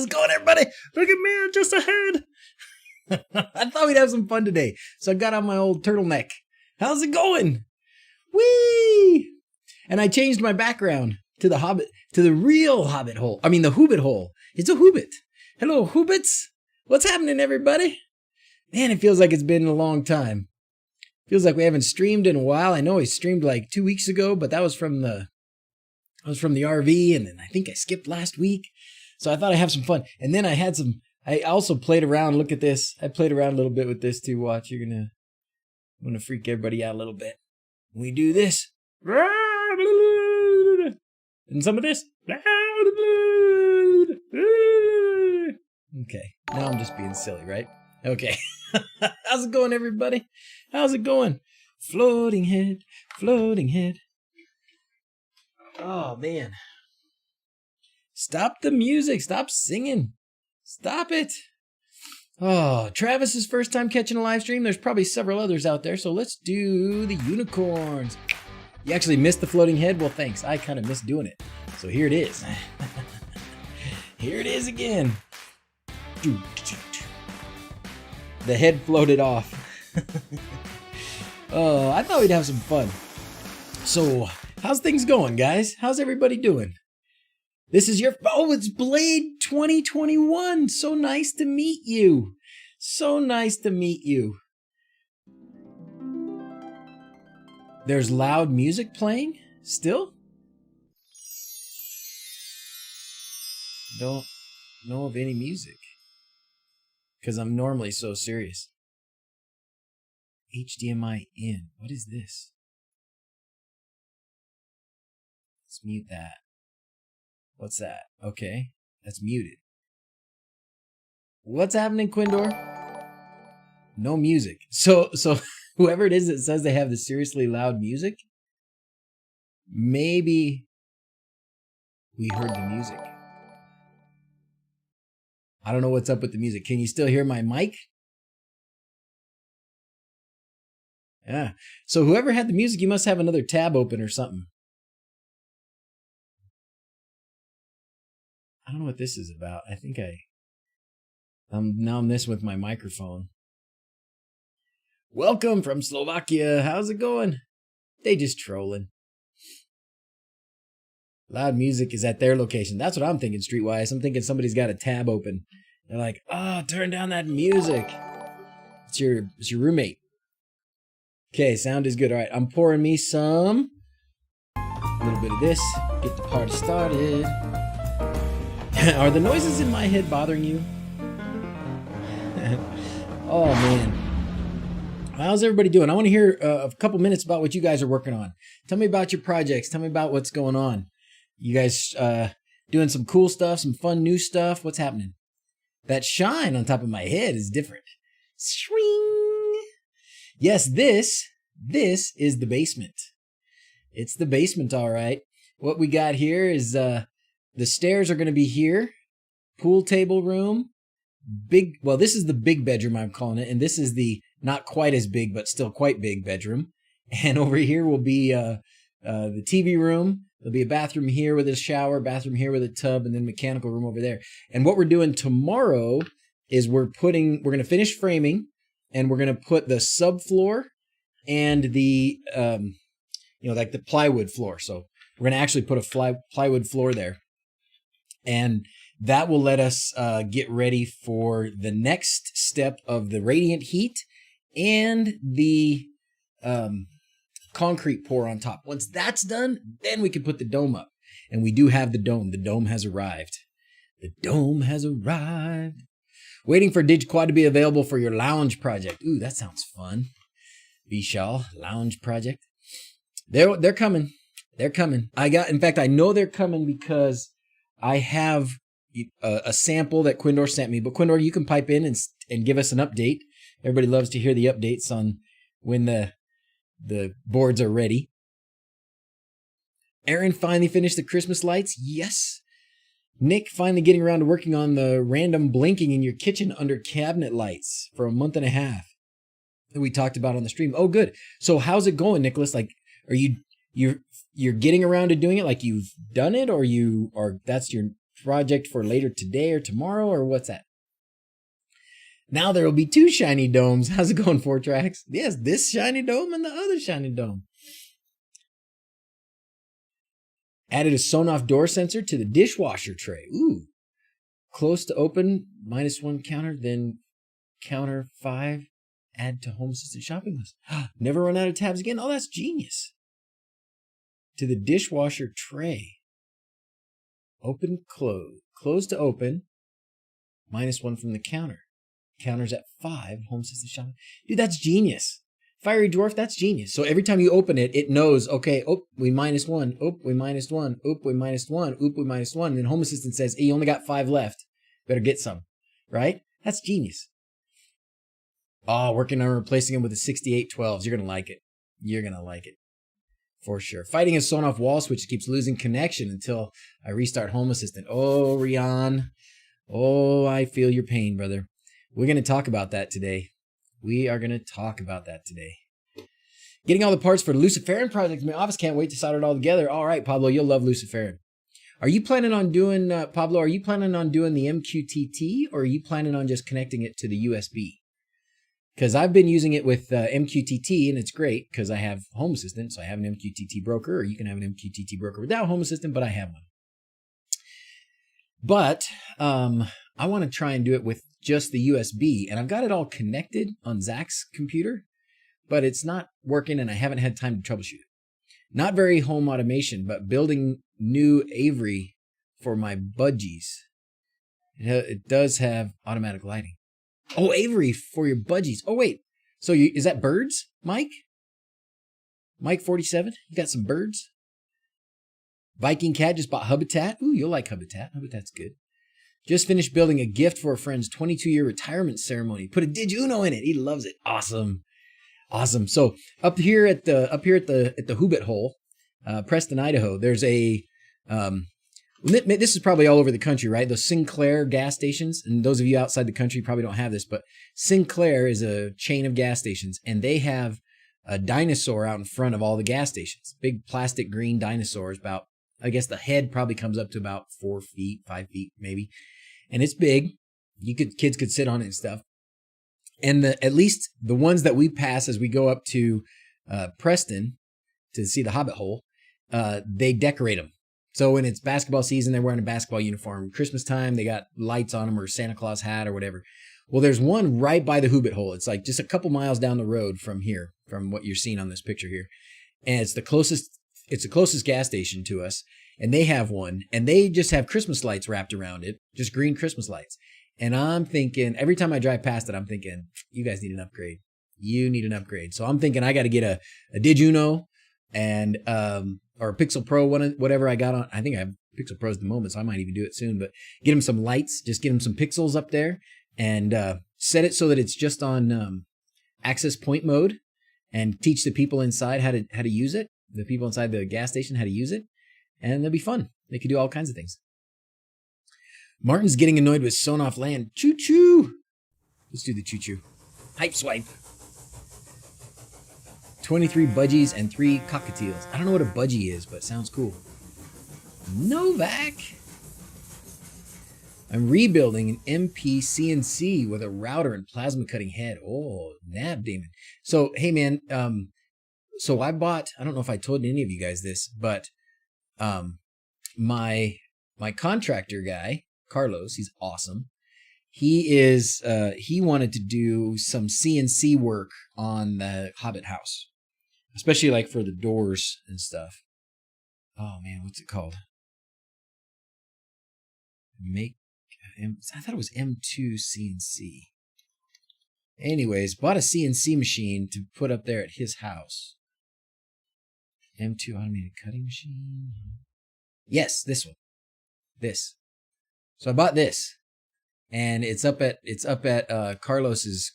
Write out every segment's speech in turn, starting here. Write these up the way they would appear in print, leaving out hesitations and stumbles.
How's it going, everybody? Look at me, I'm just ahead. I thought we'd have some fun today, so I got on my old turtleneck. How's it going? Whee! And I changed my background to the Hobbit, to the real Hobbit hole. I mean, the Hoobit hole. It's a Hoobit. Hello, Hoobits. What's happening, everybody? Man, it feels like it's been a long time. Feels like we haven't streamed in a while. I know I streamed like 2 weeks ago, but that was from the RV, and then I think I skipped last week. So I thought I'd have some fun. And then I also played around. Look at this. I played around a little bit with this too. Watch, I'm gonna freak everybody out a little bit. We do this. And some of this. Okay, now I'm just being silly, right? Okay. How's it going, everybody? How's it going? Floating head, floating head. Oh, man. Stop the music. Stop singing. Stop it. Oh, Travis's first time catching a live stream. There's probably several others out there, so let's do the unicorns. You actually missed the floating head? Well, thanks. I kind of missed doing it. So here it is. Here it is again. The head floated off. Oh, I thought we'd have some fun. So, how's things going, guys? How's everybody doing? This is it's Blade 2021. So nice to meet you. So nice to meet you. There's loud music playing still? Don't know of any music. Because I'm normally so serious. HDMI in. What is this? Let's mute that. What's that? Okay. That's muted. What's happening, Quindor? No music. So whoever it is that says they have the seriously loud music, maybe we heard the music. I don't know what's up with the music. Can you still hear my mic? Yeah. So whoever had the music, you must have another tab open or something. I don't know what this is about. I think I'm messing with my microphone. Welcome from Slovakia. How's it going? They just trolling. Loud music is at their location. That's what I'm thinking, Streetwise. I'm thinking somebody's got a tab open. They're like, oh, turn down that music. It's your roommate. Okay, sound is good. All right, I'm pouring me a little bit of this. Get the party started. Are the noises in my head bothering you? Oh, man. How's everybody doing? I want to hear a couple minutes about what you guys are working on. Tell me about your projects. Tell me about what's going on. You guys doing some cool stuff, some fun new stuff. What's happening? That shine on top of my head is different. Swing. Yes, this is the basement. It's the basement, all right. What we got here is the stairs are going to be here. Pool table room. This is the big bedroom, I'm calling it. And this is the not quite as big, but still quite big bedroom. And over here will be the TV room. There'll be a bathroom here with a shower, bathroom here with a tub, and then mechanical room over there. And what we're doing tomorrow is we're going to finish framing, and we're going to put the subfloor and the, like the plywood floor. So we're going to actually put a plywood floor there. And that will let us get ready for the next step of the radiant heat and the concrete pour on top. Once that's done, then we can put the dome up. And we do have the dome. The dome has arrived. The dome has arrived. Waiting for DigQuad to be available for your lounge project. Ooh, that sounds fun. Vishal, lounge project. They're coming. They're coming. In fact, I know they're coming because I have a sample that Quindor sent me. But Quindor, you can pipe in and give us an update. Everybody loves to hear the updates on when the boards are ready. Aaron finally finished the Christmas lights. Yes. Nick finally getting around to working on the random blinking in your kitchen under cabinet lights for a month and a half that we talked about on the stream. Oh, good. So how's it going, Nicholas? Like, are you're getting around to doing it? Like you've done it, or that's your project for later today or tomorrow, or what's that? Now there will be 2 shiny domes. How's it going, 4Tracks? Yes, this shiny dome and the other shiny dome. Added a Sonoff door sensor to the dishwasher tray. Ooh. Close to open, -1 counter, then counter 5, add to home assistant shopping list. Never run out of tabs again. Oh, that's genius. To the dishwasher tray. Open, close. Close to open, -1 from the counter. Counters at 5, home assistant shopping. Dude, that's genius. Fiery Dwarf, that's genius. So every time you open it, it knows, okay, oh, we -1, oh, we -1, oh, we -1, oh, we -1. And then home assistant says, hey, you only got 5 left. Better get some, right? That's genius. Oh, working on replacing them with the 6812s. You're going to like it. You're going to like it. For sure. Fighting a Sonoff wall switch keeps losing connection until I restart home assistant. Oh, Rian. Oh, I feel your pain, brother. We're going to talk about that today. We are going to talk about that today. Getting all the parts for the Luciferin project in my office. Can't wait to solder it all together. All right, Pablo, you'll love Luciferin. Are you planning on doing, Pablo, are you planning on doing the MQTT, or are you planning on just connecting it to the USB? Because I've been using it with MQTT, and it's great because I have Home Assistant, so I have an MQTT broker, or you can have an MQTT broker without Home Assistant, but I have one. But I want to try and do it with just the USB, and I've got it all connected on Zach's computer, but it's not working, and I haven't had time to troubleshoot it. Not very home automation, but building new Avery for my budgies. It does have automatic lighting. Oh, Avery for your budgies. Oh, wait. So is that birds, Mike? Mike 47? You got some birds? Viking Cat just bought Habitat. Ooh, you'll like Habitat. Habitat's good. Just finished building a gift for a friend's 22-year retirement ceremony. Put a DrZzs in it. He loves it. Awesome. Awesome. So up here at the Hoobit hole, Preston, Idaho, there's a this is probably all over the country, right? Those Sinclair gas stations, and those of you outside the country probably don't have this, but Sinclair is a chain of gas stations, and they have a dinosaur out in front of all the gas stations. Big plastic green dinosaurs, about, I guess the head probably comes up to about 4 feet, 5 feet maybe, and it's big. Kids could sit on it and stuff. And at least the ones that we pass as we go up to Preston to see the Hobbit hole, they decorate them. So when it's basketball season, they're wearing a basketball uniform. Christmas time, they got lights on them, or Santa Claus hat or whatever. Well, there's one right by the Hoobit hole. It's like just a couple miles down the road from here, from what you're seeing on this picture here. And it's the closest gas station to us. And they have one, and they just have Christmas lights wrapped around it, just green Christmas lights. And I'm thinking, every time I drive past it, I'm thinking, you guys need an upgrade. You need an upgrade. So I'm thinking I got to get a DrZzs and or a Pixel Pro, whatever I got on. I think I have Pixel Pros at the moment, so I might even do it soon. But get them some lights, just get them some pixels up there, and set it so that it's just on access point mode, and teach the people inside how to use it. The people inside the gas station how to use it, and they'll be fun. They could do all kinds of things. Martin's getting annoyed with Sonoff land. Choo choo. Let's do the choo choo. Hype swipe. 23 budgies and 3 cockatiels. I don't know what a budgie is, but it sounds cool. Novak. I'm rebuilding an MP CNC with a router and plasma cutting head. Oh, nab Damon. So, hey man, so I don't know if I told any of you guys this, but my contractor guy, Carlos, he's awesome. He wanted to do some CNC work on the Hobbit house, especially like for the doors and stuff. Oh man, what's it called? I thought it was M2 CNC. Anyways, bought a CNC machine to put up there at his house. M2 automated cutting machine. Yes, this one. This. So I bought this, and it's up at Carlos's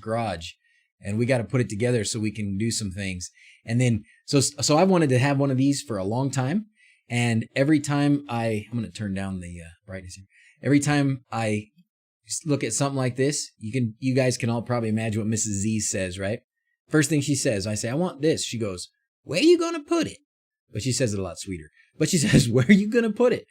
garage, and we got to put it together so we can do some things. And then so I wanted to have one of these for a long time, and every time I'm going to turn down the brightness here. Every time I look at something like this, you guys can all probably imagine what Mrs. Z says, right? First thing she says, I say, I want this. She goes, where are you going to put it? But she says it a lot sweeter. But she says, where are you going to put it?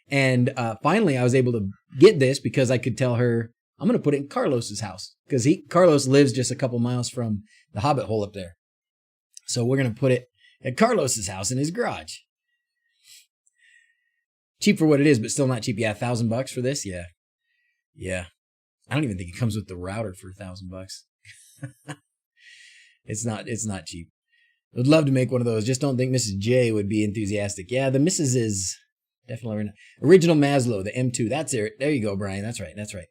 And finally, I was able to get this because I could tell her I'm going to put it in Carlos's house because Carlos lives just a couple miles from the Hobbit hole up there. So we're going to put it at Carlos's house in his garage. Cheap for what it is, but still not cheap. Yeah, $1,000 for this. Yeah. Yeah. I don't even think it comes with the router for $1,000. It's not cheap. I'd love to make one of those. Just don't think Mrs. J would be enthusiastic. Yeah, the Mrs. is definitely original Maslow, the M2. That's it. There you go, Brian. That's right. That's right.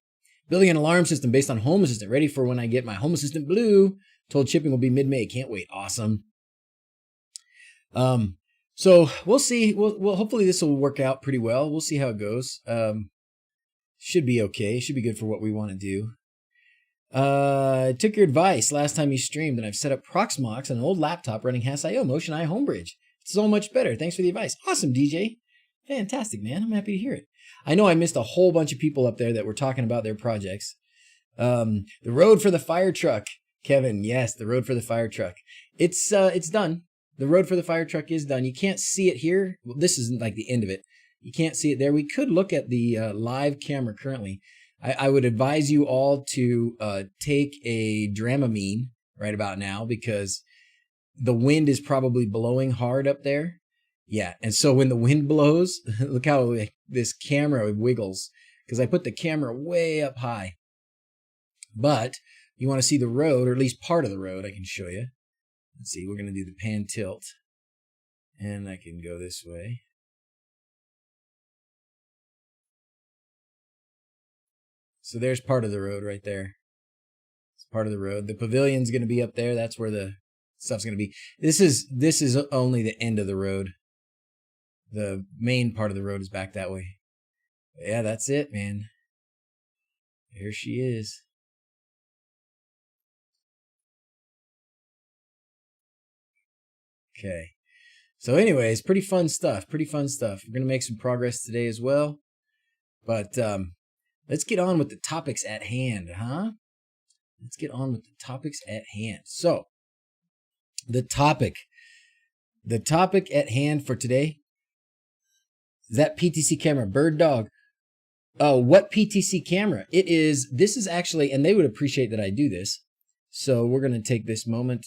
Building an alarm system based on Home Assistant. Ready for when I get my Home Assistant Blue. Told shipping will be mid-May. Can't wait. Awesome. So we'll see. We'll hopefully this will work out pretty well. We'll see how it goes. Should be okay. Should be good for what we want to do. I took your advice last time you streamed, and I've set up Proxmox on an old laptop running Has.io Motion I Homebridge. It's so much better. Thanks for the advice. Awesome, DJ. Fantastic, man. I'm happy to hear it. I know I missed a whole bunch of people up there that were talking about their projects. The road for the fire truck, Kevin. Yes, the road for the fire truck. It's done. The road for the fire truck is done. You can't see it here. Well, this isn't like the end of it. You can't see it there. We could look at the live camera currently. I would advise you all to take a Dramamine right about now because the wind is probably blowing hard up there. Yeah, and so when the wind blows, look how this camera wiggles because I put the camera way up high. But you want to see the road, or at least part of the road, I can show you. Let's see, we're going to do the pan tilt. And I can go this way. So there's part of the road right there. It's part of the road. The pavilion's going to be up there. That's where the stuff's going to be. This is only the end of the road. The main part of the road is back that way. But yeah, that's it, man. Here she is. Okay. So anyways, pretty fun stuff. Pretty fun stuff. We're going to make some progress today as well. But let's get on with the topics at hand, huh? Let's get on with the topics at hand. So, the topic at hand for today is that PTC camera, Bird Dog. Oh, what PTC camera? This is actually, and they would appreciate that I do this. So we're going to take this moment,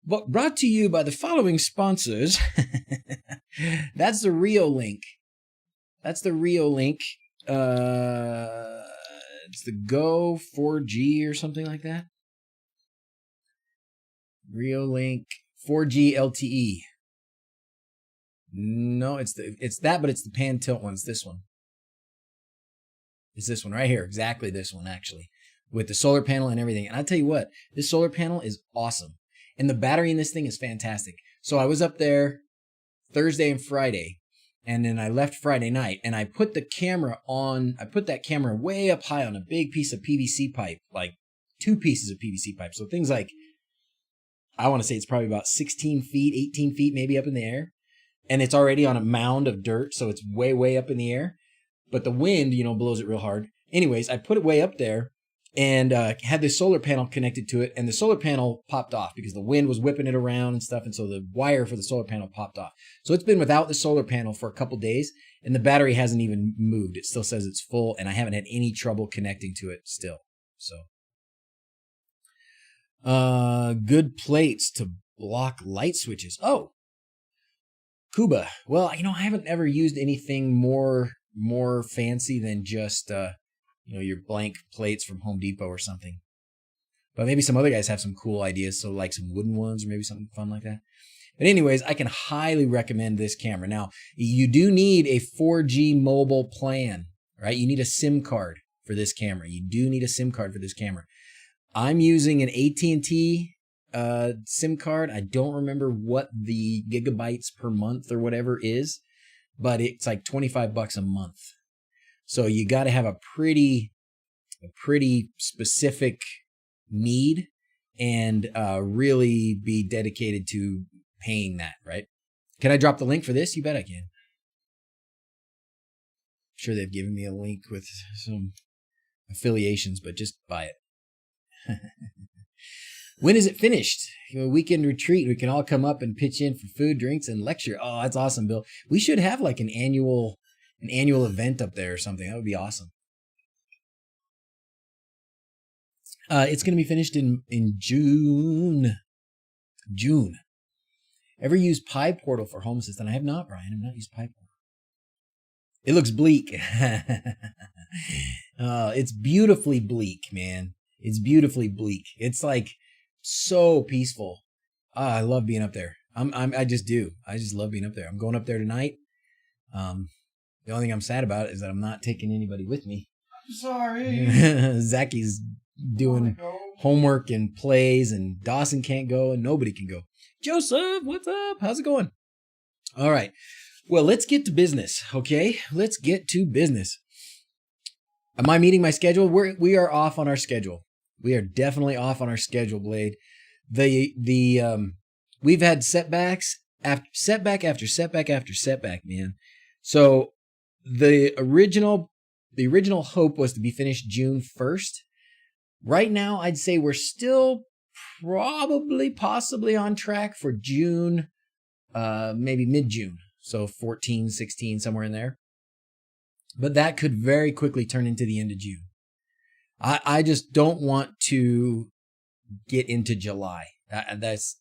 brought to you by the following sponsors. That's the Rio Link. That's the Rio Link. It's the Go 4G or something like that. Rio Link 4G LTE. No, it's that, but it's the pan tilt one. It's this one. It's this one right here. Exactly this one, actually, with the solar panel and everything. And I'll tell you what, this solar panel is awesome. And the battery in this thing is fantastic. So I was up there Thursday and Friday, and then I left Friday night, and I put that camera way up high on a big piece of PVC pipe, like 2 pieces of PVC pipe. So things like, I want to say it's probably about 16 feet, 18 feet, maybe up in the air. And it's already on a mound of dirt, so it's way, way up in the air. But the wind, blows it real hard. Anyways, I put it way up there and had this solar panel connected to it. And the solar panel popped off because the wind was whipping it around and stuff. And so the wire for the solar panel popped off. So it's been without the solar panel for a couple days. And the battery hasn't even moved. It still says it's full. And I haven't had any trouble connecting to it still. So good plates to block light switches. Oh, Cuba. Well, I haven't ever used anything more fancy than just your blank plates from Home Depot or something. But maybe some other guys have some cool ideas, so like some wooden ones or maybe something fun like that. But anyways, I can highly recommend this camera. Now, you do need a 4G mobile plan, right? You need a SIM card for this camera. You do need a SIM card for this camera. I'm using an AT&T SIM card. I don't remember what the gigabytes per month or whatever is, but it's like $25 a month. So you got to have a pretty specific need and really be dedicated to paying that, right? Can I drop the link for this? You bet I can. I'm sure they've given me a link with some affiliations, but just buy it. When is it finished? A weekend retreat. We can all come up and pitch in for food, drinks, and lecture. Oh, that's awesome, Bill. We should have like an annual an annual event up there or something. That would be awesome. It's going to be finished in June. June. Ever used PyPortal for Home Assistant? I have not, Brian. I've not used PyPortal. It looks bleak. It's beautifully bleak, man. It's beautifully bleak. It's like so peaceful. I love being up there. I just do. I just love being up there. I'm going up there tonight. The only thing I'm sad about is that I'm not taking anybody with me. I'm sorry. Zacky's doing homework and plays, and Dawson can't go, and nobody can go. Joseph, what's up? How's it going? All right. Well, let's get to business, okay? Let's get to business. Am I meeting my schedule? We are off on our schedule. We are definitely off on our schedule, Blade. We've had setbacks after setback after setback after setback, man. So the original hope was to be finished June 1st. Right now, I'd say we're still possibly on track for June, maybe mid-June. So 14, 16, somewhere in there. But that could very quickly turn into the end of June. I just don't want to get into July. That's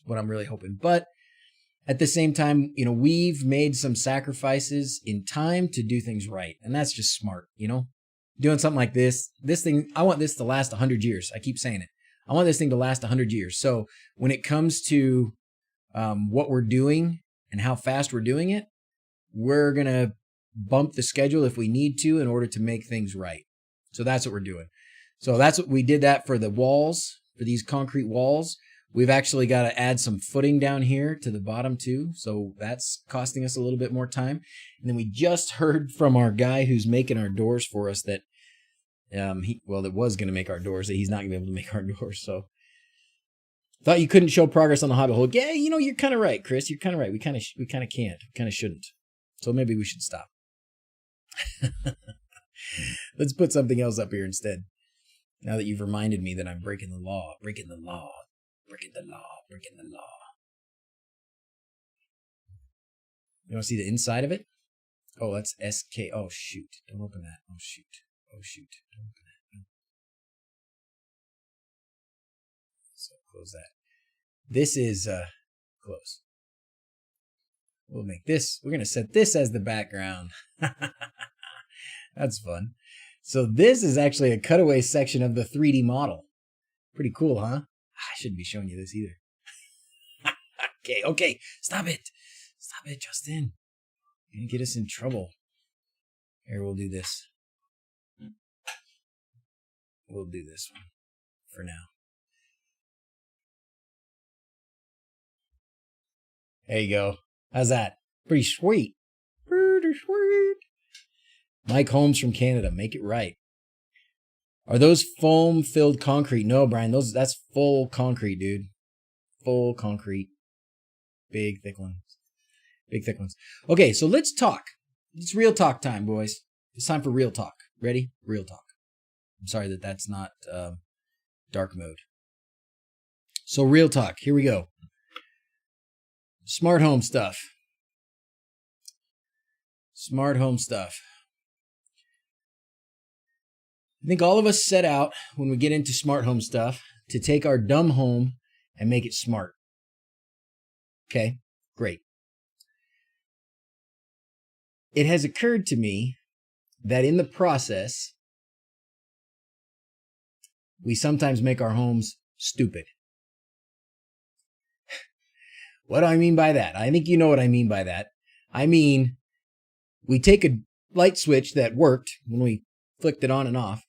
what I'm really hoping. But at the same time, we've made some sacrifices in time to do things right. And that's just smart, Doing something like this thing, I want this to last 100 years. I keep saying it. I want this thing to last 100 years. So when it comes to what we're doing and how fast we're doing it, we're going to bump the schedule if we need to in order to make things right. So that's what we're doing. So that's what we did that for the walls, for these concrete walls. We've actually got to add some footing down here to the bottom too. So that's costing us a little bit more time. And then we just heard from our guy who's making our doors for us that that was going to make our doors, that he's not going to be able to make our doors. So thought you couldn't show progress on the Hobbit hole. Yeah, you're kind of right, Chris. You're kind of right. We kind of can't. We kind of shouldn't. So maybe we should stop. Let's put something else up here instead. Now that you've reminded me that I'm breaking the law. You want to see the inside of it? Oh, that's SK. Oh, shoot. Don't open that. Oh, shoot. Don't open that. No. So close that. This is close. We'll make this. We're going to set this as the background. That's fun. So this is actually a cutaway section of the 3D model. Pretty cool, huh? I shouldn't be showing you this either. Okay. Stop it, Justin. You're going to get us in trouble. Here, we'll do this. We'll do this one for now. There you go. How's that? Pretty sweet. Mike Holmes from Canada. Make it right. Are those foam-filled concrete? No, Brian. That's full concrete, dude. Full concrete. Big, thick ones. Okay, so let's talk. It's real talk time, boys. It's time for real talk. Ready? Real talk. I'm sorry that's not dark mode. So real talk. Here we go. Smart home stuff. I think all of us set out when we get into smart home stuff to take our dumb home and make it smart. Okay, great. It has occurred to me that in the process, we sometimes make our homes stupid. What do I mean by that? I think you know what I mean by that. I mean, we take a light switch that worked when we flicked it on and off.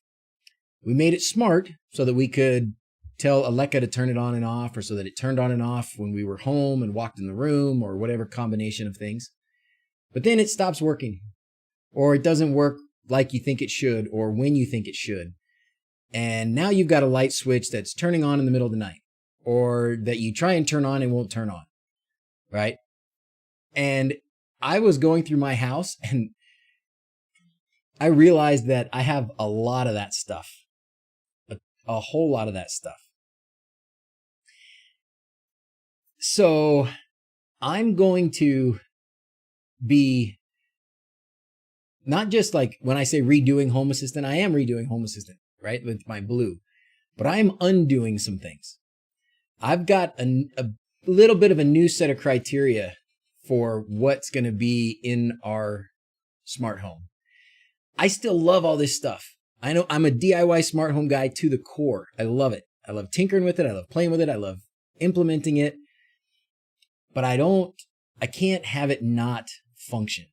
We made it smart so that we could tell Alexa to turn it on and off, or so that it turned on and off when we were home and walked in the room, or whatever combination of things. But then it stops working, or it doesn't work like you think it should, or when you think it should. And now you've got a light switch that's turning on in the middle of the night, or that you try and turn on and won't turn on, right? And I was going through my house and I realized that I have a lot of that stuff, a whole lot of that stuff. So I'm going to be not just like when I say redoing Home Assistant, I am redoing Home Assistant, right? With my blue, but I'm undoing some things. I've got a little bit of a new set of criteria for what's going to be in our smart home. I still love all this stuff. I know I'm a DIY smart home guy to the core. I love it. I love tinkering with it. I love playing with it. I love implementing it. But I can't have it not function.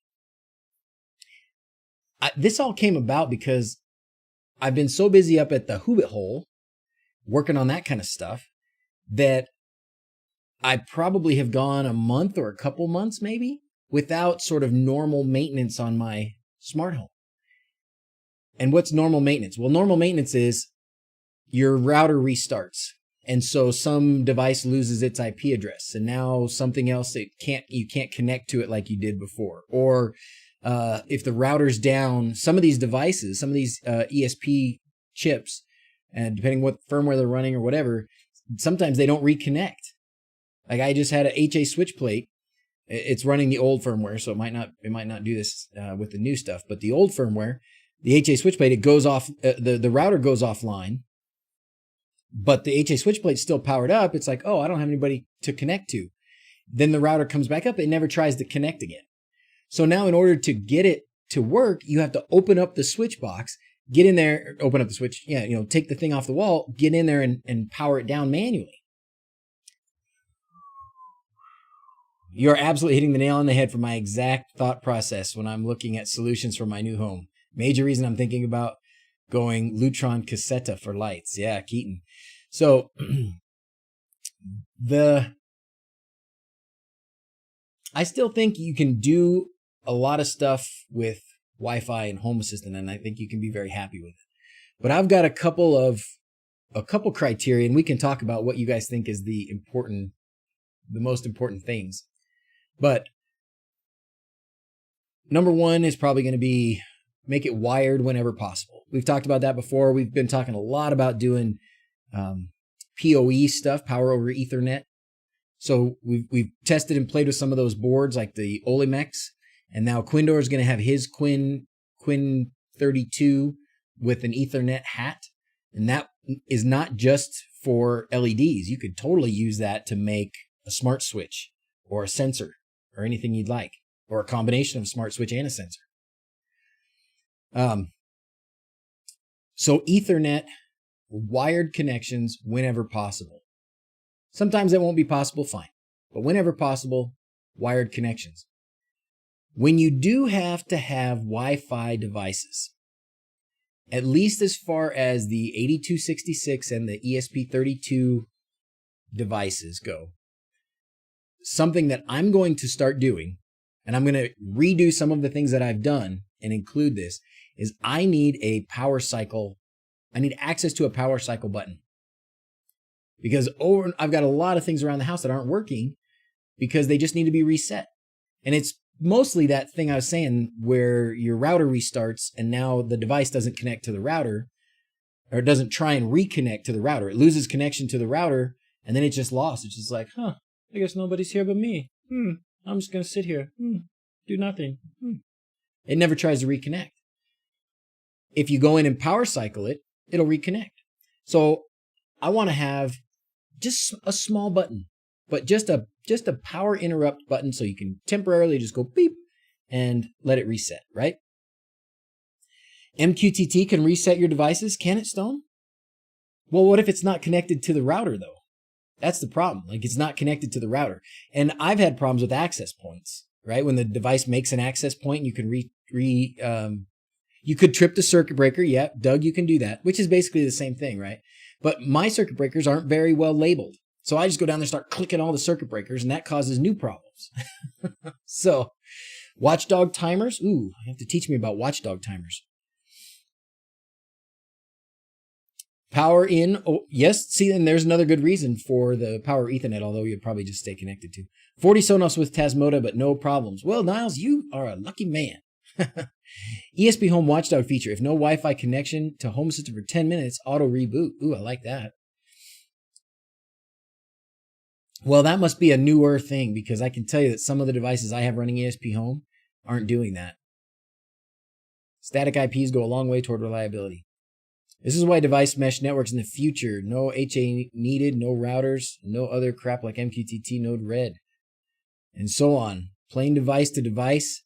This all came about because I've been so busy up at the Hoobit hole working on that kind of stuff that I probably have gone a month or a couple months maybe without sort of normal maintenance on my smart home. And what's normal maintenance? Well, normal maintenance is your router restarts. And so some device loses its IP address and now something else you can't connect to it like you did before. Or if the router's down, some of these devices, some of these ESP chips, and depending what firmware they're running or whatever, sometimes they don't reconnect. Like I just had a HA switch plate. It's running the old firmware, so it might not do this with the new stuff. But the old firmware, the HA switch plate, it goes off. The router goes offline, but the HA switch plate's still powered up. It's like, oh, I don't have anybody to connect to. Then the router comes back up. It never tries to connect again. So now, in order to get it to work, you have to open up the switch box, get in there, open up the switch. Yeah, take the thing off the wall, get in there, and power it down manually. You're absolutely hitting the nail on the head for my exact thought process when I'm looking at solutions for my new home. Major reason I'm thinking about going Lutron Cassetta for lights. Yeah, Keaton. So I still think you can do a lot of stuff with Wi-Fi and Home Assistant, and I think you can be very happy with it. But I've got a couple criteria, and we can talk about what you guys think is the most important things. But number one is probably going to be make it wired whenever possible. We've talked about that before. We've been talking a lot about doing PoE stuff, power over Ethernet. So we've tested and played with some of those boards like the Olimex, and now Quindor is going to have his Quin 32 with an Ethernet hat, and that is not just for LEDs. You could totally use that to make a smart switch or a sensor or anything you'd like, or a combination of a smart switch and a sensor. So Ethernet wired connections whenever possible. Sometimes that won't be possible, fine. But whenever possible, wired connections. When you do have to have Wi-Fi devices, at least as far as the 8266 and the ESP32 devices go, something that I'm going to start doing, and I'm going to redo some of the things that I've done and include this, is I need a power cycle. I need access to a power cycle button. Because I've got a lot of things around the house that aren't working because they just need to be reset. And it's mostly that thing I was saying where your router restarts and now the device doesn't connect to the router, or it doesn't try and reconnect to the router. It loses connection to the router and then it's just lost. It's just like, I guess nobody's here but me. I'm just going to sit here, do nothing. It never tries to reconnect. If you go in and power cycle it, it'll reconnect. So I want to have just a small button, but just a power interrupt button so you can temporarily just go beep and let it reset, right? MQTT can reset your devices, can it, Stone? Well, what if it's not connected to the router, though? That's the problem. Like, it's not connected to the router. And I've had problems with access points, right? When the device makes an access point, you can you could trip the circuit breaker. Yeah, Doug, you can do that, which is basically the same thing, right? But my circuit breakers aren't very well labeled. So I just go down there and start clicking all the circuit breakers, and that causes new problems. So, watchdog timers. Ooh, you have to teach me about watchdog timers. Power in. Oh, yes. See, and there's another good reason for the power Ethernet, although you'd probably just stay connected to. 40 Sonos with Tasmota, but no problems. Well, Niles, you are a lucky man. ESP Home Watchdog feature. If no Wi-Fi connection to Home Assistant for 10 minutes, auto reboot. Ooh, I like that. Well, that must be a newer thing because I can tell you that some of the devices I have running ESP Home aren't doing that. Static IPs go a long way toward reliability. This is why device mesh networks in the future, no HA needed, no routers, no other crap like MQTT, Node Red, and so on. Plain device to device,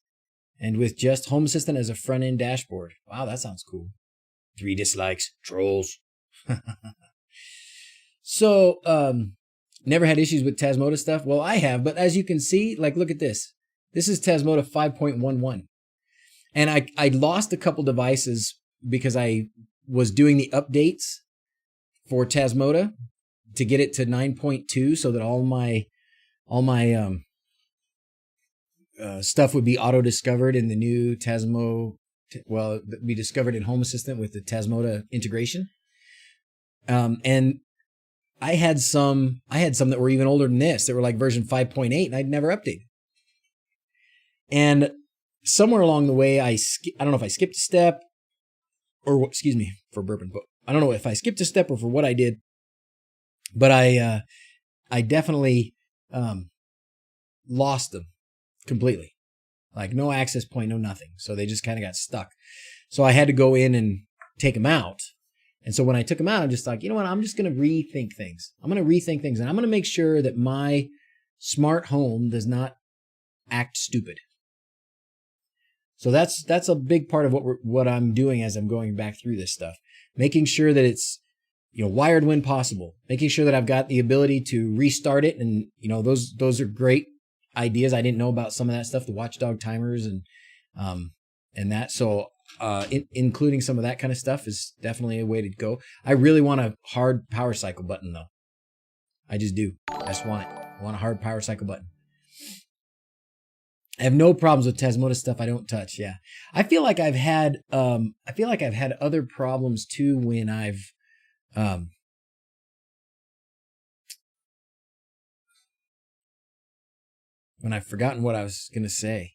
and with just Home Assistant as a front-end dashboard. Wow, that sounds cool. 3 dislikes. Trolls. So, never had issues with Tasmota stuff? Well, I have, but as you can see, like, look at this. This is Tasmota 5.11. And I lost a couple devices because I was doing the updates for Tasmota to get it to 9.2 so that all my stuff would be auto-discovered in the new Tasmo, well, be discovered in Home Assistant with the Tasmota integration. And I had some that were even older than this, that were like version 5.8, and I'd never updated. And somewhere along the way, I don't know if I skipped a step, or excuse me for burping, but I don't know if I skipped a step or for what I did, but I definitely lost them completely. Like no access point, no nothing. So they just kind of got stuck. So I had to go in and take them out. And so when I took them out, I'm just like, you know what? I'm just going to rethink things. And I'm going to make sure that my smart home does not act stupid. So that's a big part of what I'm doing as I'm going back through this stuff. Making sure that it's, wired when possible. Making sure that I've got the ability to restart it. And, those are great ideas. I didn't know about some of that stuff, the watchdog timers and that. So including some of that kind of stuff is definitely a way to go. I really want a hard power cycle button though. I just do. I just want it. I want a hard power cycle button. I have no problems with Tasmota stuff I don't touch. Yeah. I feel like I've had other problems too when I've forgotten what I was going to say.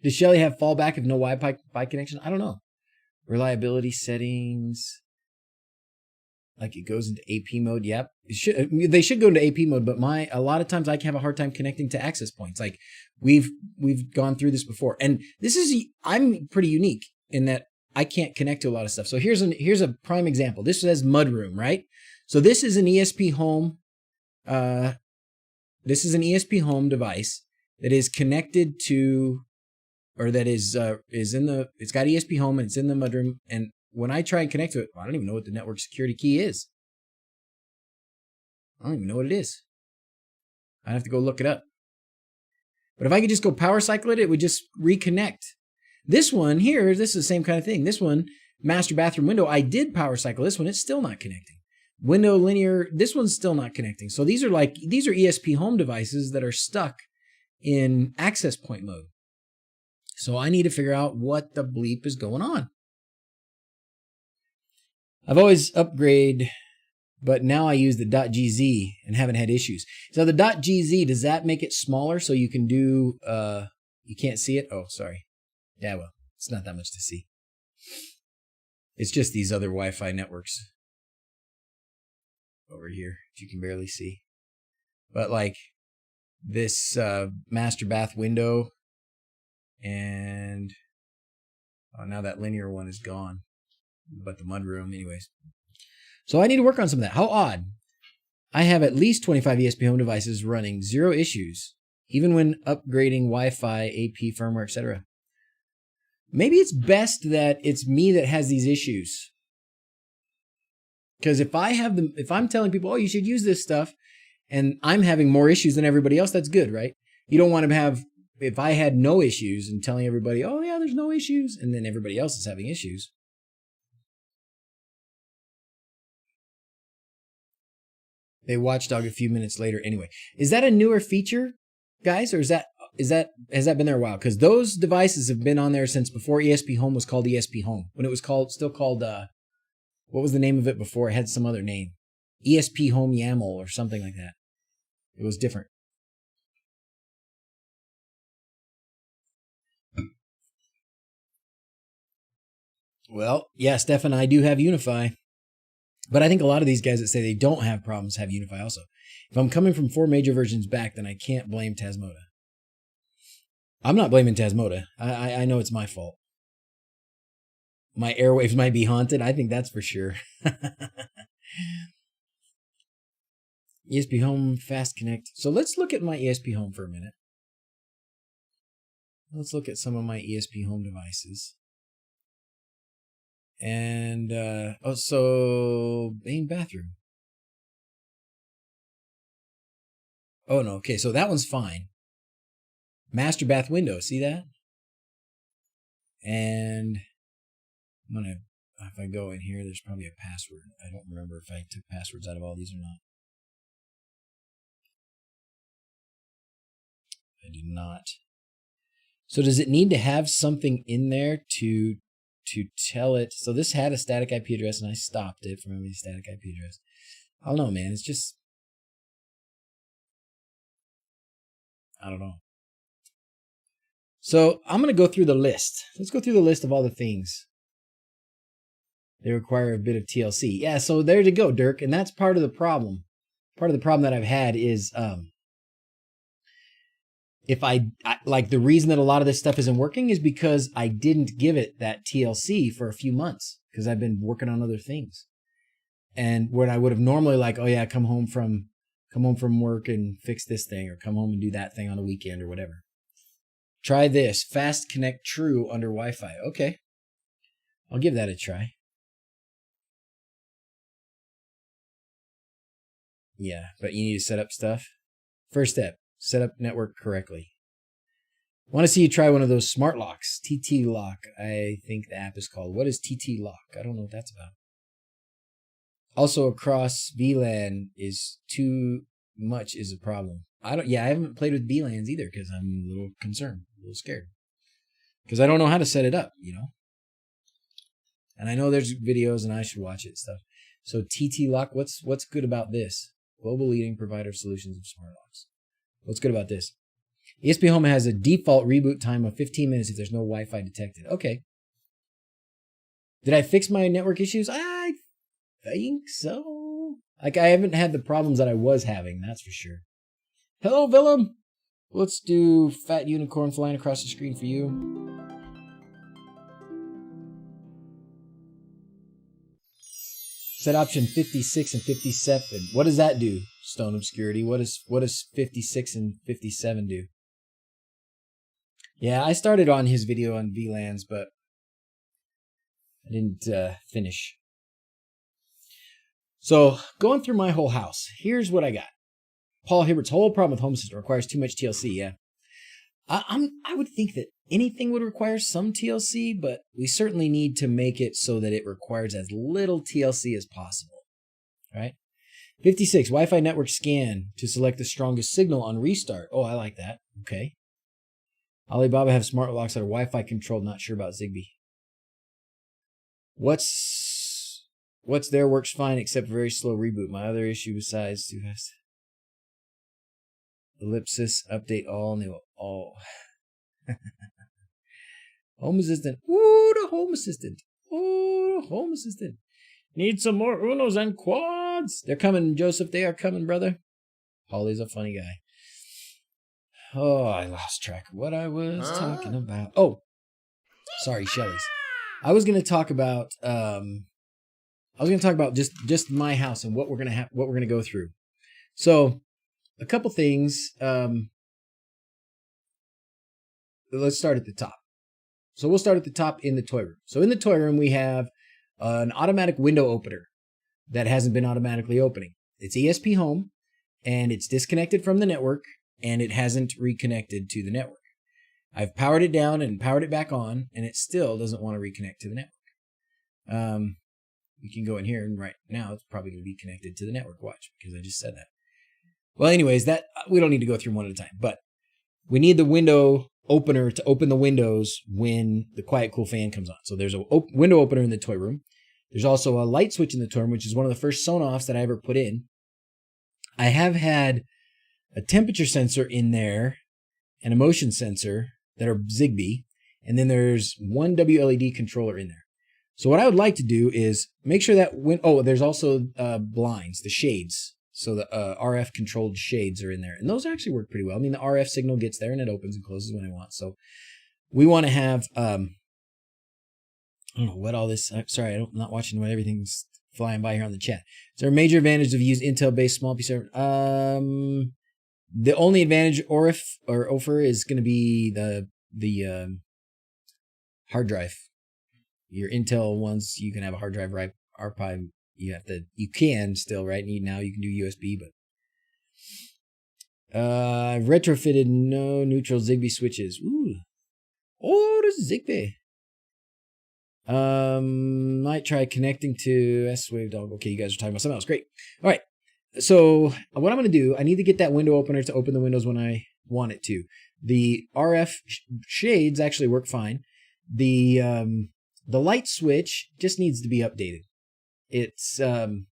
Does Shelly have fallback if no Wi-Fi connection? I don't know. Reliability settings. Like it goes into AP mode. Yep. They should go into AP mode, but a lot of times I can have a hard time connecting to access points. Like we've gone through this before. And I'm pretty unique in that I can't connect to a lot of stuff. So here's a prime example. This says mudroom, right? So this is an ESP home. This is an ESP home device that is connected to, or that is it's got ESP home and it's in the mudroom. And when I try and connect to it, I don't even know what the network security key is. I don't even know what it is. I'd have to go look it up. But if I could just go power cycle it, it would just reconnect. This one here, this is the same kind of thing. This one, master bathroom window, I did power cycle this one. It's still not connecting. Window linear, this one's still not connecting. So these are ESP home devices that are stuck in access point mode. So I need to figure out what the bleep is going on. I've always upgraded, but now I use the .gz and haven't had issues. So the .gz, does that make it smaller so you can do, you can't see it? Oh, sorry. Yeah, well, it's not that much to see. It's just these other Wi-Fi networks over here that you can barely see. But like this master bath window and now that linear one is gone. But the mudroom, anyways. So I need to work on some of that. How odd. I have at least 25 ESP home devices running, 0 issues, even when upgrading Wi-Fi, AP, firmware, etc. Maybe it's best that it's me that has these issues. Because if I'm telling people, oh, you should use this stuff, and I'm having more issues than everybody else, that's good, right? You don't want to have, if I had no issues and telling everybody, oh yeah, there's no issues, and then everybody else is having issues. They watchdog a few minutes later anyway. Is that a newer feature, guys, or has that been there a while? Because those devices have been on there since before ESP Home was called ESP Home. When it was still called what was the name of it before? It had some other name. ESP Home YAML or something like that. It was different. Well, yeah, Stefan, I do have Unify. But I think a lot of these guys that say they don't have problems have Unify also. If I'm coming from 4 major versions back, then I can't blame Tasmota. I'm not blaming Tasmota. I know it's my fault. My airwaves might be haunted. I think that's for sure. ESP Home Fast Connect. So let's look at my ESP Home for a minute. Let's look at some of my ESP Home devices. And, so main bathroom. Oh, no. Okay, so that one's fine. Master bath window. See that? And I'm going to, if I go in here, there's probably a password. I don't remember if I took passwords out of all these or not. I did not. So does it need to have something in there to tell it? So this had a static IP address, and I stopped it from having a static IP address. I don't know, man. It's just, I don't know. So I'm going to go through the list. Let's go through the list of all the things. They require a bit of TLC. Yeah, so there you go, Dirk. And that's part of the problem. Part of the problem that I've had is if I like, the reason that a lot of this stuff isn't working is because I didn't give it that TLC for a few months because I've been working on other things. And when I would have normally like, oh yeah, come home from work and fix this thing, or come home and do that thing on a weekend or whatever. Try this, Fast Connect True under Wi-Fi. Okay, I'll give that a try. Yeah, but you need to set up stuff. First step, set up network correctly. Want to see you try one of those smart locks. TT Lock, I think the app is called. What is TT Lock? I don't know what that's about. Also, across VLAN is too much is a problem. I haven't played with VLANs either because I'm a little concerned, a little scared. Because I don't know how to set it up, you know. And I know there's videos and I should watch it and stuff. So TT Lock, what's good about this? Global leading provider of solutions of smart locks. What's good about this? ESP Home has a default reboot time of 15 minutes if there's no Wi-Fi detected. Okay. Did I fix my network issues? I think so. Like, I haven't had the problems that I was having, that's for sure. Hello, Willem. Let's do Fat Unicorn flying across the screen for you. Set option 56 and 57. What does that do, Stone Obscurity? What does 56 and 57 do? Yeah, I started on his video on VLANs, but I didn't finish. So, going through my whole house, here's what I got. Paul Hibbert's whole problem with home system requires too much TLC, yeah. I would think that anything would require some TLC, but we certainly need to make it so that it requires as little TLC as possible, right? 56, Wi-Fi network scan to select the strongest signal on restart. Oh, I like that. Okay. Alibaba have smart locks that are Wi-Fi controlled. Not sure about Zigbee. What's there works fine except very slow reboot. My other issue was size too fast. Ellipsis, update all, and they will all. Home Assistant. Ooh, the Home Assistant. Ooh, Home Assistant. Need some more Unos and quads. They're coming, Joseph. They are coming, brother. Holly's a funny guy. Oh, I lost track of what I was talking about. Oh, sorry, Shelley's. I was going to talk about just my house and what we're going to go through. So, a couple things. Let's start at the top. So we'll start at the top in the toy room. So in the toy room, we have an automatic window opener that hasn't been automatically opening. It's ESP Home, and it's disconnected from the network, and it hasn't reconnected to the network. I've powered it down and powered it back on, and it still doesn't want to reconnect to the network. We can go in here, and right now it's probably going to be connected to the network. Watch, because I just said that. Well, anyways, that we don't need to go through one at a time, but we need the window opener to open the windows when the quiet cool fan comes on. So there's a window opener in the toy room. There's also a light switch in the toy room, which is one of the first Sonoffs that I ever put in. I have had a temperature sensor in there and a motion sensor that are Zigbee, and then there's one WLED controller in there. So what I would like to do is make sure that there's also blinds, the shades So the RF controlled shades are in there, and those actually work pretty well. I mean, the RF signal gets there and it opens and closes when I want. So we want to have, I don't know what all this, I'm sorry, I'm not watching what everything's flying by here on the chat. Is there a major advantage of using Intel-based small PC? The only advantage OFER is going to be the hard drive. Your Intel ones, you can have a hard drive right. ARPI, you can still, right? Now you can do USB, but I've retrofitted no neutral Zigbee switches. Ooh. Oh, this is Zigbee. Might try connecting to S-Wave Dog. Okay, you guys are talking about something else. Great. All right. So what I'm going to do, I need to get that window opener to open the windows when I want it to. The RF shades actually work fine. The light switch just needs to be updated. It's all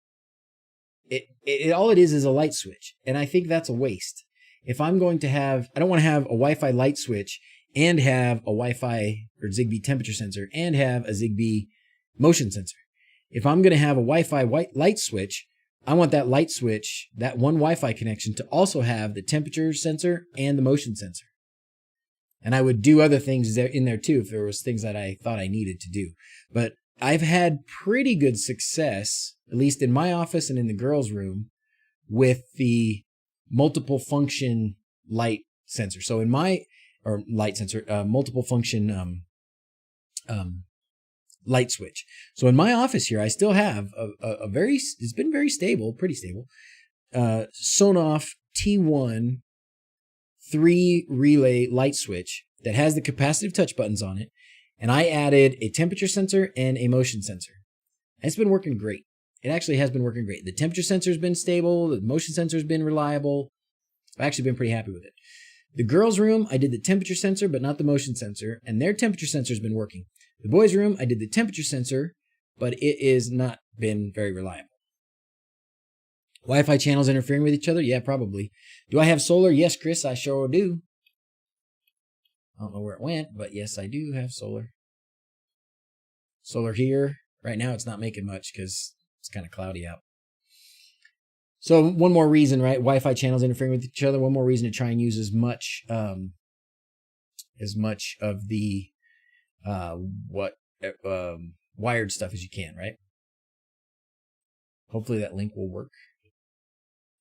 it is a light switch, and I think that's a waste. If I'm going to have, I don't want to have a Wi-Fi light switch and have a Wi-Fi or Zigbee temperature sensor and have a Zigbee motion sensor. If I'm going to have a Wi-Fi light switch, I want that light switch, that one Wi-Fi connection, to also have the temperature sensor and the motion sensor. And I would do other things in there too if there was things that I thought I needed to do. But I've had pretty good success, at least in my office and in the girls' room, with the multiple function light sensor. So in my, or light sensor, multiple function light switch. So in my office here, I still have a very, it's been very stable, pretty stable, Sonoff T1 3 relay light switch that has the capacitive touch buttons on it. And I added a temperature sensor and a motion sensor. And it's been working great. It actually has been working great. The temperature sensor has been stable. The motion sensor has been reliable. I've actually been pretty happy with it. The girls' room, I did the temperature sensor, but not the motion sensor. And their temperature sensor has been working. The boys' room, I did the temperature sensor, but it is not been very reliable. Wi-Fi channels interfering with each other? Yeah, probably. Do I have solar? Yes, Chris, I sure do. I don't know where it went, but yes, I do have solar. Solar here. Right now, it's not making much because it's kind of cloudy out. So one more reason, right? Wi-Fi channels interfering with each other. One more reason to try and use as much of the wired stuff as you can, right? Hopefully that link will work.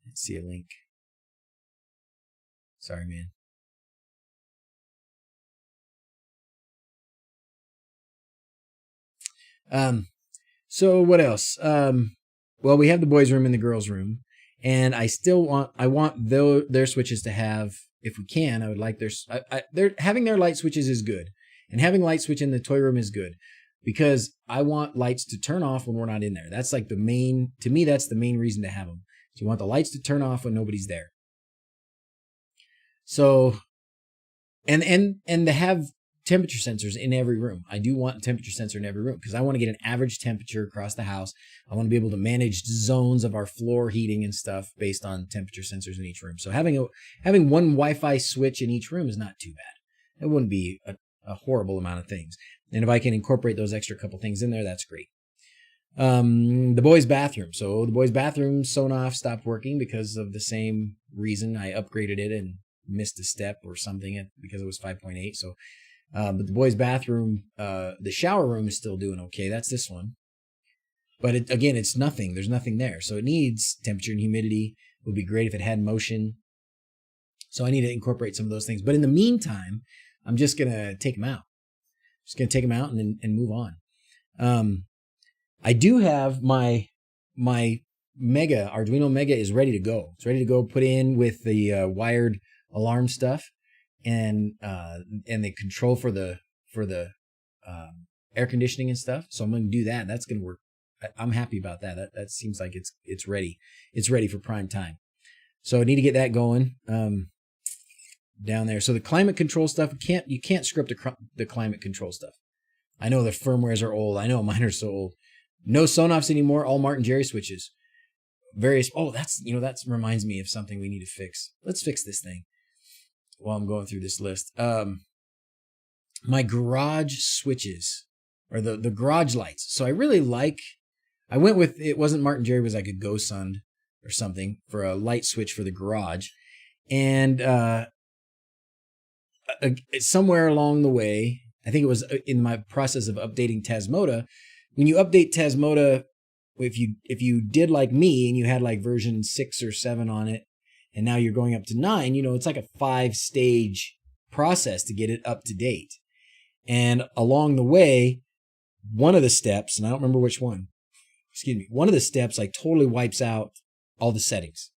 Let's see a link. Sorry, man. So what else? Well, we have the boys' room and the girls' room, and I want their switches to have, if we can, I would like having their light switches is good, and having light switch in the toy room is good, because I want lights to turn off when we're not in there. That's like to me, that's the main reason to have them. So you want the lights to turn off when nobody's there. So, and to have temperature sensors in every room. I do want a temperature sensor in every room because I want to get an average temperature across the house. I want to be able to manage zones of our floor heating and stuff based on temperature sensors in each room. So having one Wi-Fi switch in each room is not too bad. It wouldn't be a horrible amount of things. And if I can incorporate those extra couple things in there, that's great. The boys' bathroom. So the boys' bathroom, Sonoff stopped working because of the same reason. I upgraded it and missed a step or something because it was 5.8. So, but the boys' bathroom, the shower room is still doing okay. That's this one. But again, it's nothing. There's nothing there. So it needs temperature and humidity. It would be great if it had motion. So I need to incorporate some of those things. But in the meantime, I'm just going to take them out. Just going to take them out and move on. I do have my Arduino Mega is ready to go. It's ready to go, put in with the wired alarm stuff and the control for the air conditioning and stuff. So I'm going to do that. That's going to work. I'm happy about that. That seems like it's ready. It's ready for prime time. So I need to get that going down there. So the climate control stuff, you can't script the climate control stuff. I know the firmwares are old. I know mine are so old. No Sonoffs anymore. All Martin Jerry switches. That reminds me of something we need to fix. Let's fix this thing while I'm going through this list. My garage switches, or the garage lights. So I went with, it wasn't Martin Jerry, it was like a GoSund. or something for a light switch for the garage. And somewhere along the way, I think it was in my process of updating Tasmota, when you update Tasmota, if you did like me and you had like version 6 or 7 on it, and now you're going up to 9, it's like a 5-stage process to get it up to date. And along the way, one of the steps, and I don't remember which one, one of the steps like totally wipes out all the settings.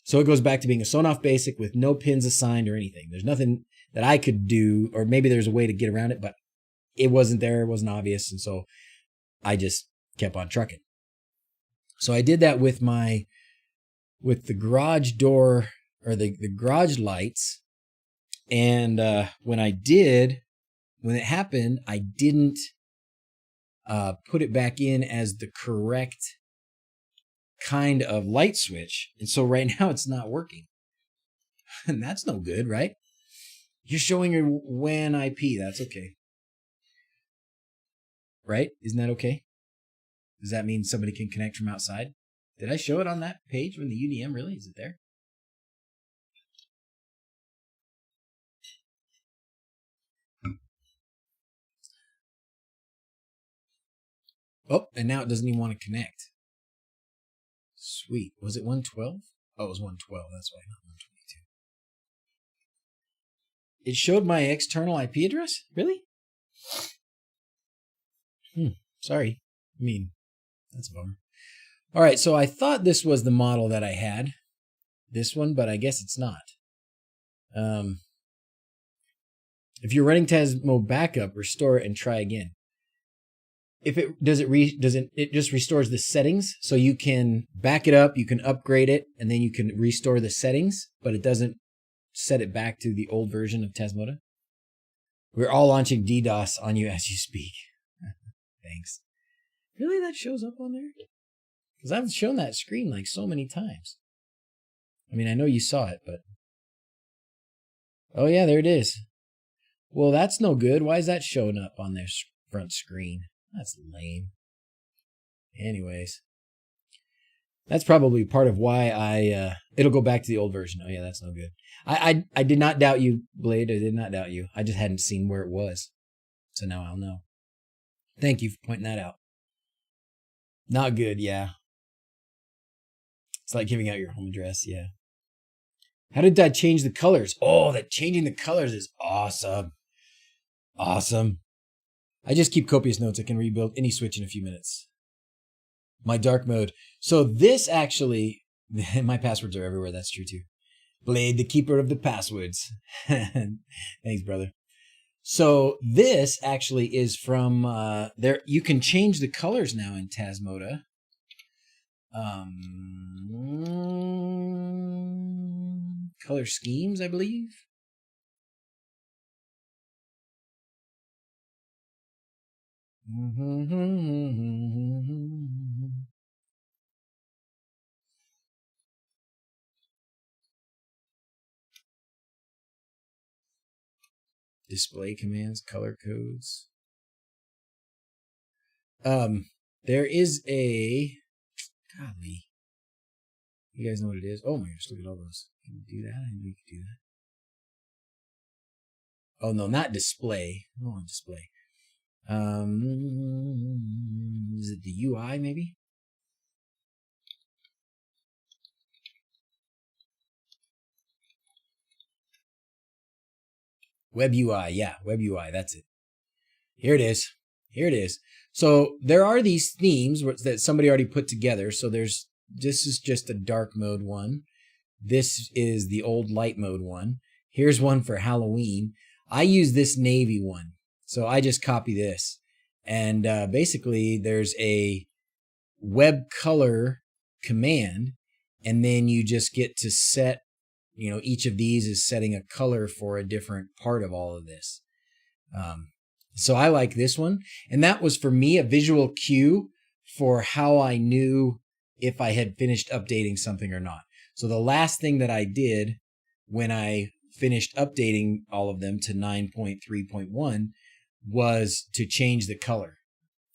So it goes back to being a Sonoff Basic with no pins assigned or anything. There's nothing that I could do, or maybe there's a way to get around it, but it wasn't there. It wasn't obvious. And so I just kept on trucking. So I did that with the garage door, or the garage lights. And when it happened, I didn't put it back in as the correct kind of light switch. And so right now it's not working. And that's no good, right? You're showing your WAN IP. That's okay. Right? Isn't that okay? Does that mean somebody can connect from outside? Did I show it on that page when the UDM? Really? Is it there? Oh, and now it doesn't even want to connect. Sweet. Was it 112? Oh, it was 112. That's why, not 122. It showed my external IP address? Really? Sorry. I mean, that's a bummer. All right, so I thought this was the model that I had. This one, but I guess it's not. If you're running Tasmo backup, restore it and try again. If it it just restores the settings, so you can back it up, you can upgrade it, and then you can restore the settings, but it doesn't set it back to the old version of Tasmota. We're all launching DDoS on you as you speak. Thanks. Really, that shows up on there? Because I've shown that screen like so many times. I mean, I know you saw it, but... Oh yeah, there it is. Well, that's no good. Why is that showing up on their front screen? That's lame. Anyways. That's probably part of why it'll go back to the old version. Oh yeah, that's no good. I did not doubt you, Blade. I did not doubt you. I just hadn't seen where it was. So now I'll know. Thank you for pointing that out. Not good, yeah. It's like giving out your home address, yeah. How did I change the colors? Oh, that changing the colors is awesome. Awesome. I just keep copious notes. I can rebuild any switch in a few minutes. My dark mode. So this actually, my passwords are everywhere. That's true too. Blade, the keeper of the passwords. Thanks, brother. So this actually is from there. You can change the colors now in Tasmota. Color schemes, I believe. Display commands, color codes. There is a, golly, you guys know what it is? Oh my gosh, look at all those. Can we do that? I think we can do that. Oh no, not display. I don't want display. Is it the UI maybe? Web UI, yeah, Web UI, that's it. Here it is. Here it is. So there are these themes that somebody already put together. So this is just a dark mode one. This is the old light mode one. Here's one for Halloween. I use this navy one. So I just copy this. And basically there's a web color command. And then you just get to set, each of these is setting a color for a different part of all of this. So I like this one. And that was for me a visual cue for how I knew if I had finished updating something or not. So the last thing that I did when I finished updating all of them to 9.3.1 was to change the color,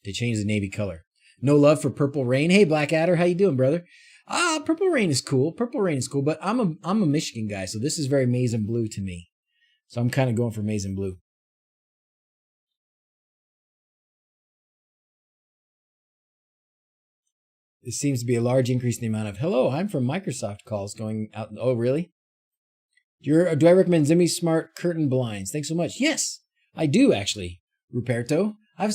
to change the navy color. No love for Purple Rain. Hey, Blackadder, how you doing, brother? Purple Rain is cool. Purple Rain is cool, but I'm a Michigan guy, so this is very maize and blue to me. So I'm kind of going for maize and blue. There seems to be a large increase in the amount of "hello, I'm from Microsoft" calls going out. Oh, really? Do I recommend Zimmy Smart curtain blinds? Thanks so much. Yes, I do actually, Ruperto. I've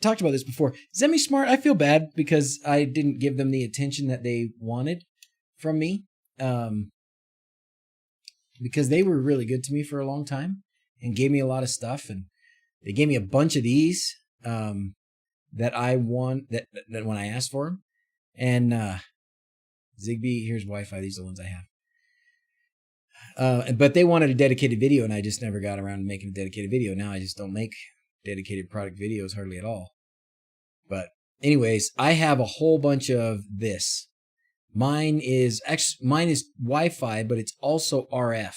talked about this before. Zimmy Smart, I feel bad because I didn't give them the attention that they wanted from me. Because they were really good to me for a long time and gave me a lot of stuff, and they gave me a bunch of these that I want that when I asked for them. And Zigbee, here's Wi-Fi. These are the ones I have. But they wanted a dedicated video, and I just never got around to making a dedicated video. Now I just don't make dedicated product videos hardly at all. But anyways, I have a whole bunch of this. Mine is Wi-Fi, but it's also RF.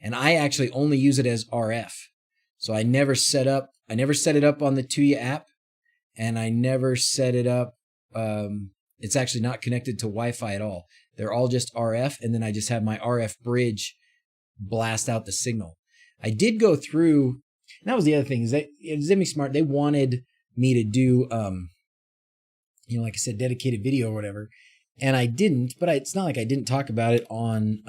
And I actually only use it as RF. So I never set it up on the Tuya app, and I never set it up. It's actually not connected to Wi-Fi at all. They're all just RF, and then I just have my RF bridge blast out the signal. I did go through, and that was the other thing, is that Zimmy Smart, they wanted me to do, like I said, dedicated video or whatever, and I didn't, but it's not like I didn't talk about it on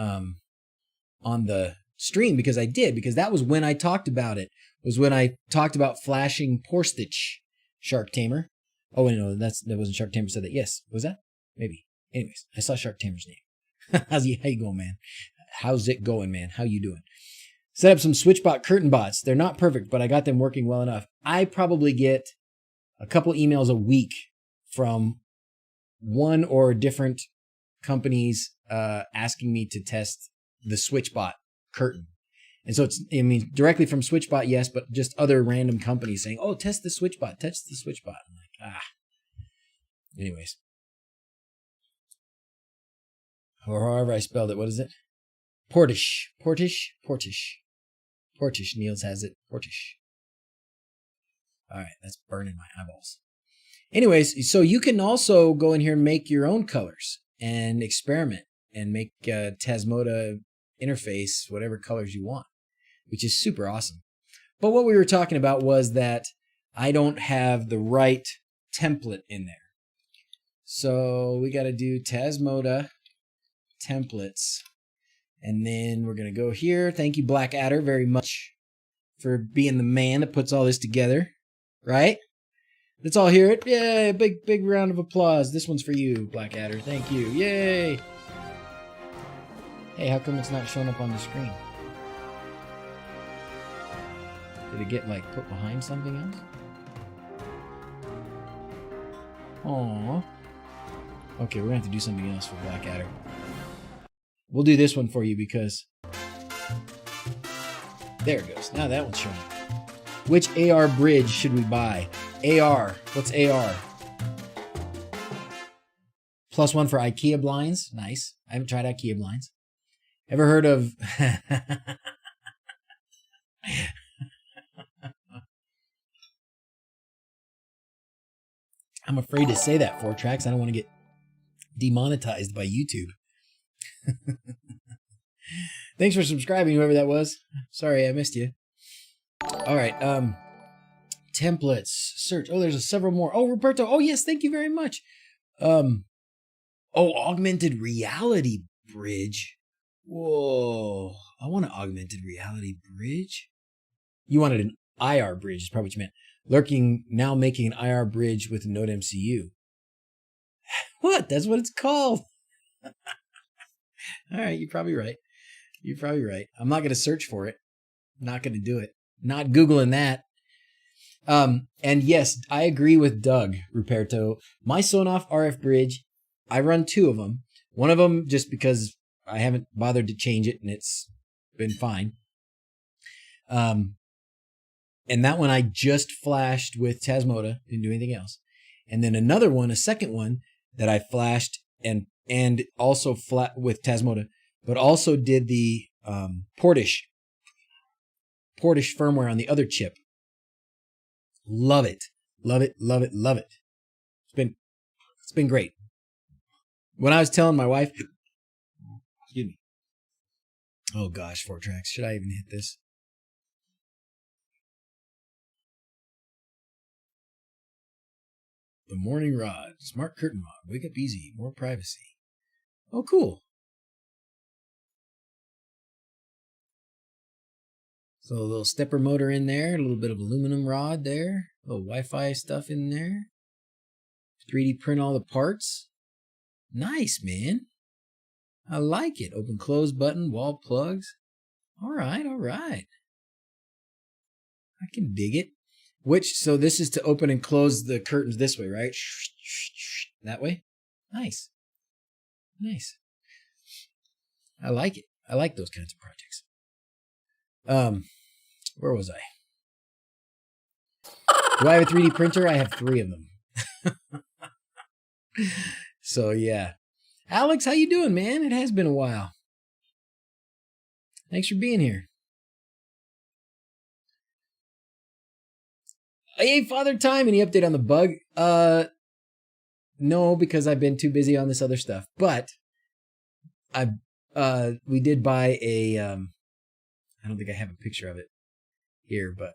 the stream, because I did, because that was when I talked about it, was when I talked about flashing Porstich Shark Tamer. Oh, wait, no, that wasn't Shark Tamer said that. Yes, was that? Maybe. Anyways, I saw Shark Tamer's name. How you going, man? How's it going, man? How you doing? Set up some SwitchBot curtain bots. They're not perfect, but I got them working well enough. I probably get a couple emails a week from one or different companies asking me to test the SwitchBot curtain. And so directly from SwitchBot, yes, but just other random companies saying, "Oh, test the SwitchBot, test the SwitchBot." I'm like, Anyways. Or however I spelled it, what is it? Portish. Niels has it. Portish. All right, that's burning my eyeballs. Anyways, so you can also go in here and make your own colors and experiment and make Tasmota interface whatever colors you want, which is super awesome. But what we were talking about was that I don't have the right template in there. So we got to do Tasmota templates. And then we're going to go here. Thank you, Blackadder, very much for being the man that puts all this together. Right? Let's all hear it. Yay! Big round of applause. This one's for you, Blackadder. Thank you. Yay! Hey, how come it's not showing up on the screen? Did it get, put behind something else? Aww. Okay, we're going to have to do something else for Blackadder. We'll do this one for you because... There it goes. Now that one's showing up. Which AR bridge should we buy? AR. What's AR? +1 for IKEA blinds. Nice. I haven't tried IKEA blinds. Ever heard of... I'm afraid to say that, 4Tracks. I don't want to get demonetized by YouTube. Thanks for subscribing, whoever that was. Sorry, I missed you. All right. Templates. Search. Oh, there's several more. Oh, Roberto. Oh, yes. Thank you very much. Augmented reality bridge. Whoa. I want an augmented reality bridge. You wanted an IR bridge is probably what you meant. Now making an IR bridge with nodemcu. What? That's what it's called. All right, you're probably right. I'm not going to search for it. Not going to do it. Not Googling that. And yes, I agree with Doug, Ruperto. My Sonoff RF bridge, I run 2 of them. One of them just because I haven't bothered to change it and it's been fine. And that one I just flashed with Tasmota, didn't do anything else. And then another one, a second one that I flashed and also flat with Tasmota, but also did the Portish firmware on the other chip. Love it. It's been great. When I was telling my wife, excuse me. Oh gosh, 4 tracks. Should I even hit this? The morning rod, smart curtain rod, wake up easy, more privacy. Oh, cool. So a little stepper motor in there, a little bit of aluminum rod there, a little Wi-Fi stuff in there. 3D print all the parts. Nice, man. I like it. Open close button, wall plugs. All right, all right. I can dig it. So this is to open and close the curtains this way, right? That way? Nice. Nice. I like it. I like those kinds of projects. Where was I? Do I have a 3D printer? I have 3 of them. So yeah. Alex, how you doing, man? It has been a while. Thanks for being here. Hey, Father Time, any update on the bug? No, because I've been too busy on this other stuff. But we did buy a I don't think I have a picture of it here, but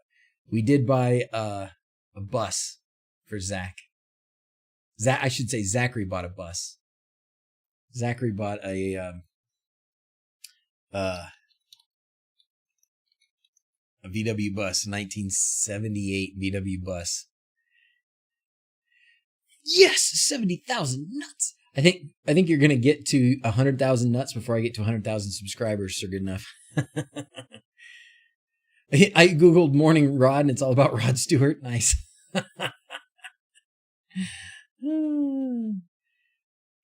we did buy a bus for Zach. I should say Zachary bought a bus. Zachary bought a VW bus, 1978 VW bus. Yes, 70,000 nuts. I think you're gonna get to 100,000 nuts before I get to 100,000 subscribers. So good enough. I googled morning Rod and it's all about Rod Stewart. Nice.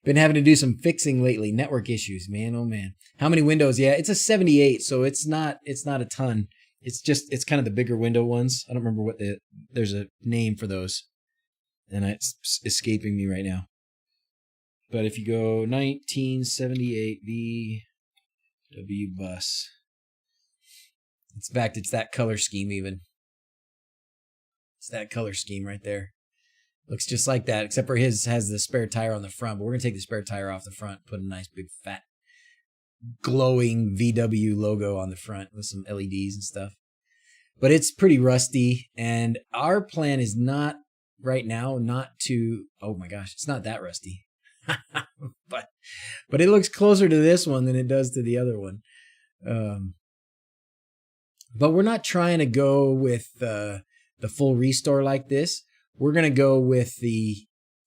Been having to do some fixing lately. Network issues, man. Oh man. How many windows? Yeah, it's a 78, so it's not a ton. It's kind of the bigger window ones. I don't remember what there's a name for those. And it's escaping me right now. But if you go 1978 VW bus. In fact, it's that color scheme even. It's that color scheme right there. Looks just like that, except for his has the spare tire on the front. But we're going to take the spare tire off the front, put a nice big fat glowing VW logo on the front with some LEDs and stuff. But it's pretty rusty, and our plan is not right now not to, oh my gosh, it's not that rusty. but it looks closer to this one than it does to the other one. But we're not trying to go with the full restore like this. We're going to go with the,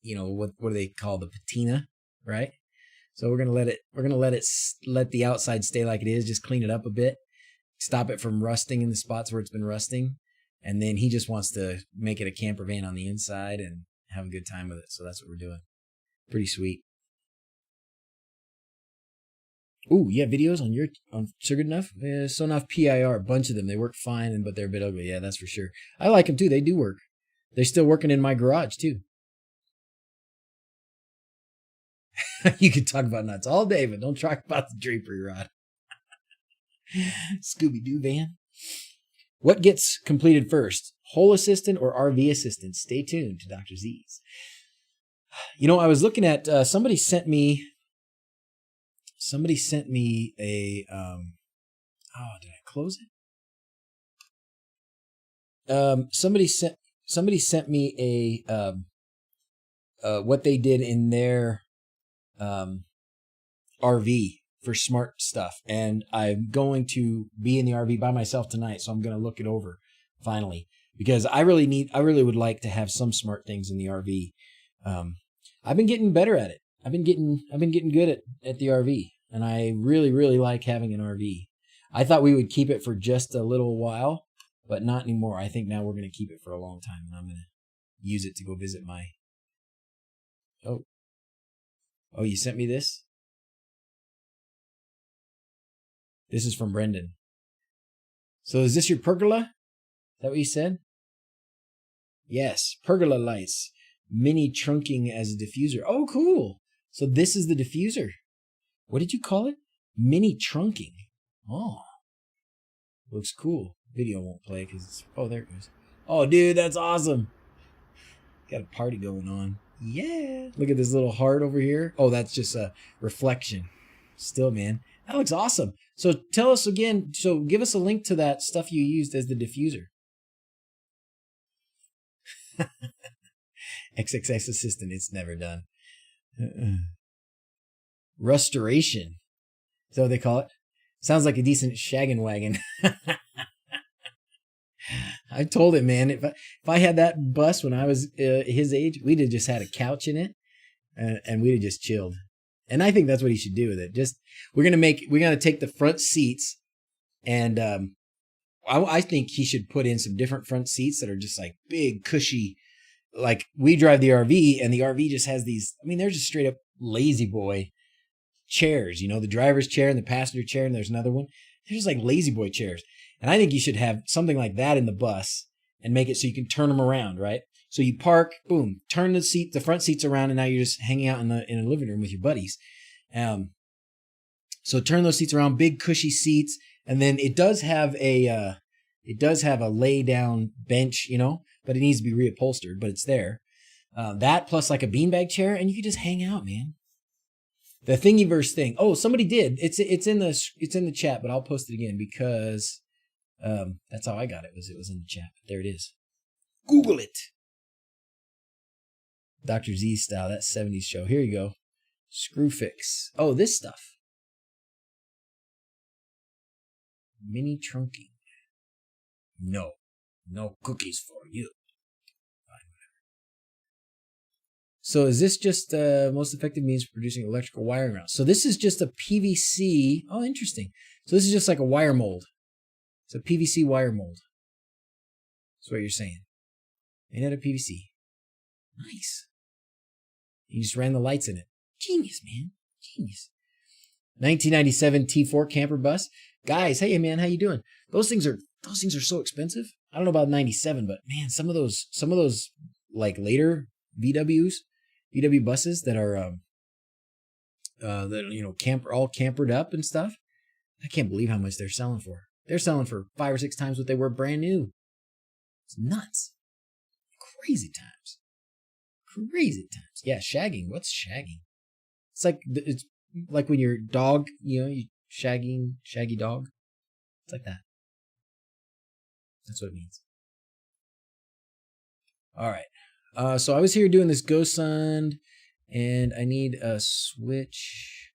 what do they call the patina, right? So we're going to let the outside stay like it is, just clean it up a bit, stop it from rusting in the spots where it's been rusting. And then he just wants to make it a camper van on the inside and have a good time with it. So that's what we're doing. Pretty sweet. Ooh, yeah, videos on So Good Enough? Yeah, So Enough PIR, a bunch of them. They work fine, but they're a bit ugly. Yeah, that's for sure. I like them too. They do work. They're still working in my garage too. You can talk about nuts all day, but don't talk about the drapery rod. Scooby-Doo van. What gets completed first? Hole assistant or RV assistant? Stay tuned to DrZzs. I was looking at, somebody sent me a, did I close it? Somebody sent me a, what they did in their, RV for smart stuff. And I'm going to be in the RV by myself tonight. So I'm going to look it over finally, because I really would like to have some smart things in the RV. I've been getting better at it. I've been getting good at the RV, and I really, really like having an RV. I thought we would keep it for just a little while, but not anymore. I think now we're going to keep it for a long time, and I'm going to use it to go visit my... Oh, you sent me this? This is from Brendan. So is this your pergola? Is that what you said? Yes, pergola lights. Mini trunking as a diffuser. Oh, cool. So this is the diffuser. What did you call it? Mini trunking. Oh, looks cool. Video won't play because it's... Oh, there it goes. Oh, dude, that's awesome. Got a party going on. Yeah. Look at this little heart over here. Oh, that's just a reflection. Still, man. That looks awesome. So tell us again. So give us a link to that stuff you used as the diffuser. XXX assistant. It's never done. Restoration. Is that what they call it? Sounds like a decent shaggin' wagon. I told him, man, if I had that bus when I was his age, we'd have just had a couch in it, and we'd have just chilled. And I think that's what he should do with it. Just we're gonna take the front seats, and I think he should put in some different front seats that are just like big, cushy. Like we drive the RV, and the RV just has these. I mean, they're just straight up lazy boy chairs. You know, the driver's chair and the passenger chair, and there's another one. They're just like lazy boy chairs. And I think you should have something like that in the bus and make it so you can turn them around, right? So you park, boom, turn the front seats around, and now you're just hanging out in a living room with your buddies. So turn those seats around, big cushy seats, and then it does have a lay down bench, you know, but it needs to be reupholstered, but it's there. That plus like a beanbag chair, and you can just hang out, man. The Thingiverse thing. Oh, somebody did. It's in the chat, but I'll post it again because that's how I got it. It was in the chat. There it is. Google it. DrZzs style. That 70s show. Here you go. Screw fix. Oh, this stuff. Mini trunking. No cookies for you. Fine, whatever. So is this just most effective means for producing electrical wiring rounds? So this is just a PVC. Oh, interesting. So this is just like a wire mold. It's a PVC wire mold. That's what you're saying. Made out of PVC. Nice. You just ran the lights in it. Genius, man. Genius. 1997 T4 camper bus. Guys, hey man, how you doing? Those things are so expensive. I don't know about 97, but man, some of those like later VW buses that are that you know all campered up and stuff. I can't believe how much they're selling for. They're selling for 5 or 6 times what they were brand new. It's nuts. Crazy times. Crazy times. Yeah, shagging. What's shagging? It's like when your dog, you know, you shaggy dog. It's like that. That's what it means. All right. So I was here doing this GoSund, and I need a switch.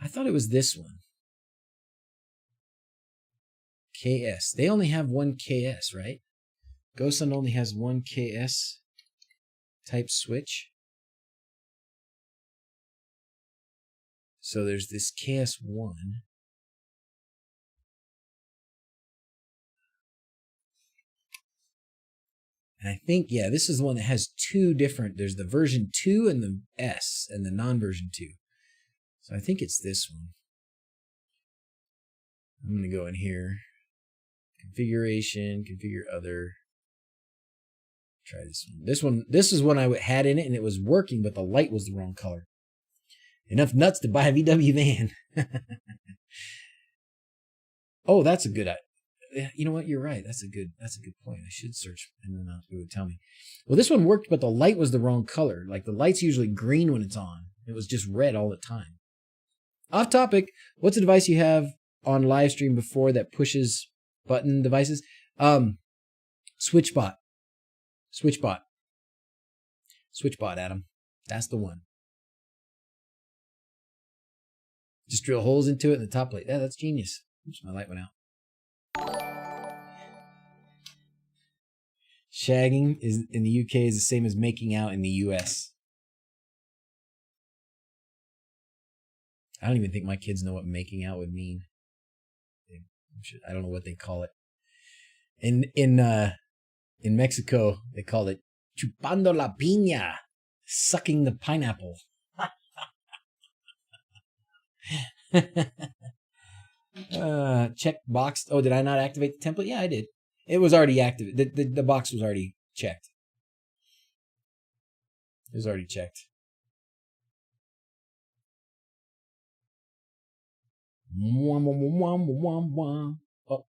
I thought it was this one. KS. They only have one KS, right? GoSund only has one KS type switch. So there's this KS1. And I think, yeah, this is the one that has 2 different. There's the version 2 and the S and the non-version 2. So I think it's this one. I'm going to go in here. Configuration, configure other. Try this one. This is one I had in it, and it was working, but the light was the wrong color. Enough nuts to buy a VW van. Oh, that's a good idea. You know what? You're right. That's a good point. I should search, and then it would tell me. Well, this one worked, but the light was the wrong color. Like the light's usually green when it's on. It was just red all the time. Off topic. What's a device you have on live stream before that pushes button devices? SwitchBot. SwitchBot, Adam. That's the one. Just drill holes into it in the top plate. Yeah, that's genius. Oops, my light went out. Shagging is in the UK is the same as making out in the US. I don't even think my kids know what making out would mean. I don't know what they call it. In Mexico, they call it chupando la piña, sucking the pineapple. Check box. Oh, did I not activate the template? Yeah, I did. It was already activated. The box was already checked. It was already checked. Oh,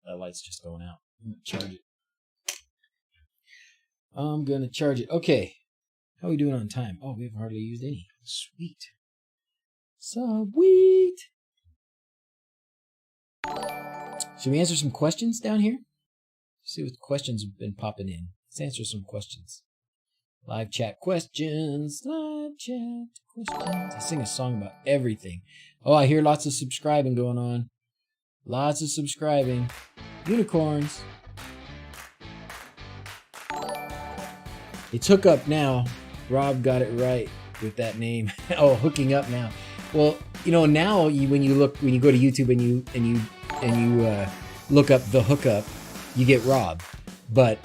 that light's just going out. I'm gonna charge it. Okay. How are we doing on time? Oh, we haven't hardly used any. Sweet. Sweet. Should we answer some questions down here? See what questions have been popping in. Let's answer some questions. Live chat questions. Live chat questions. I sing a song about everything. Oh, I hear lots of subscribing going on. Lots of subscribing. Unicorns. It's hook up now. Rob got it right with that name. Oh, hooking up now. Well, you know, now when you go to YouTube and you look up the hookup, you get Rob. But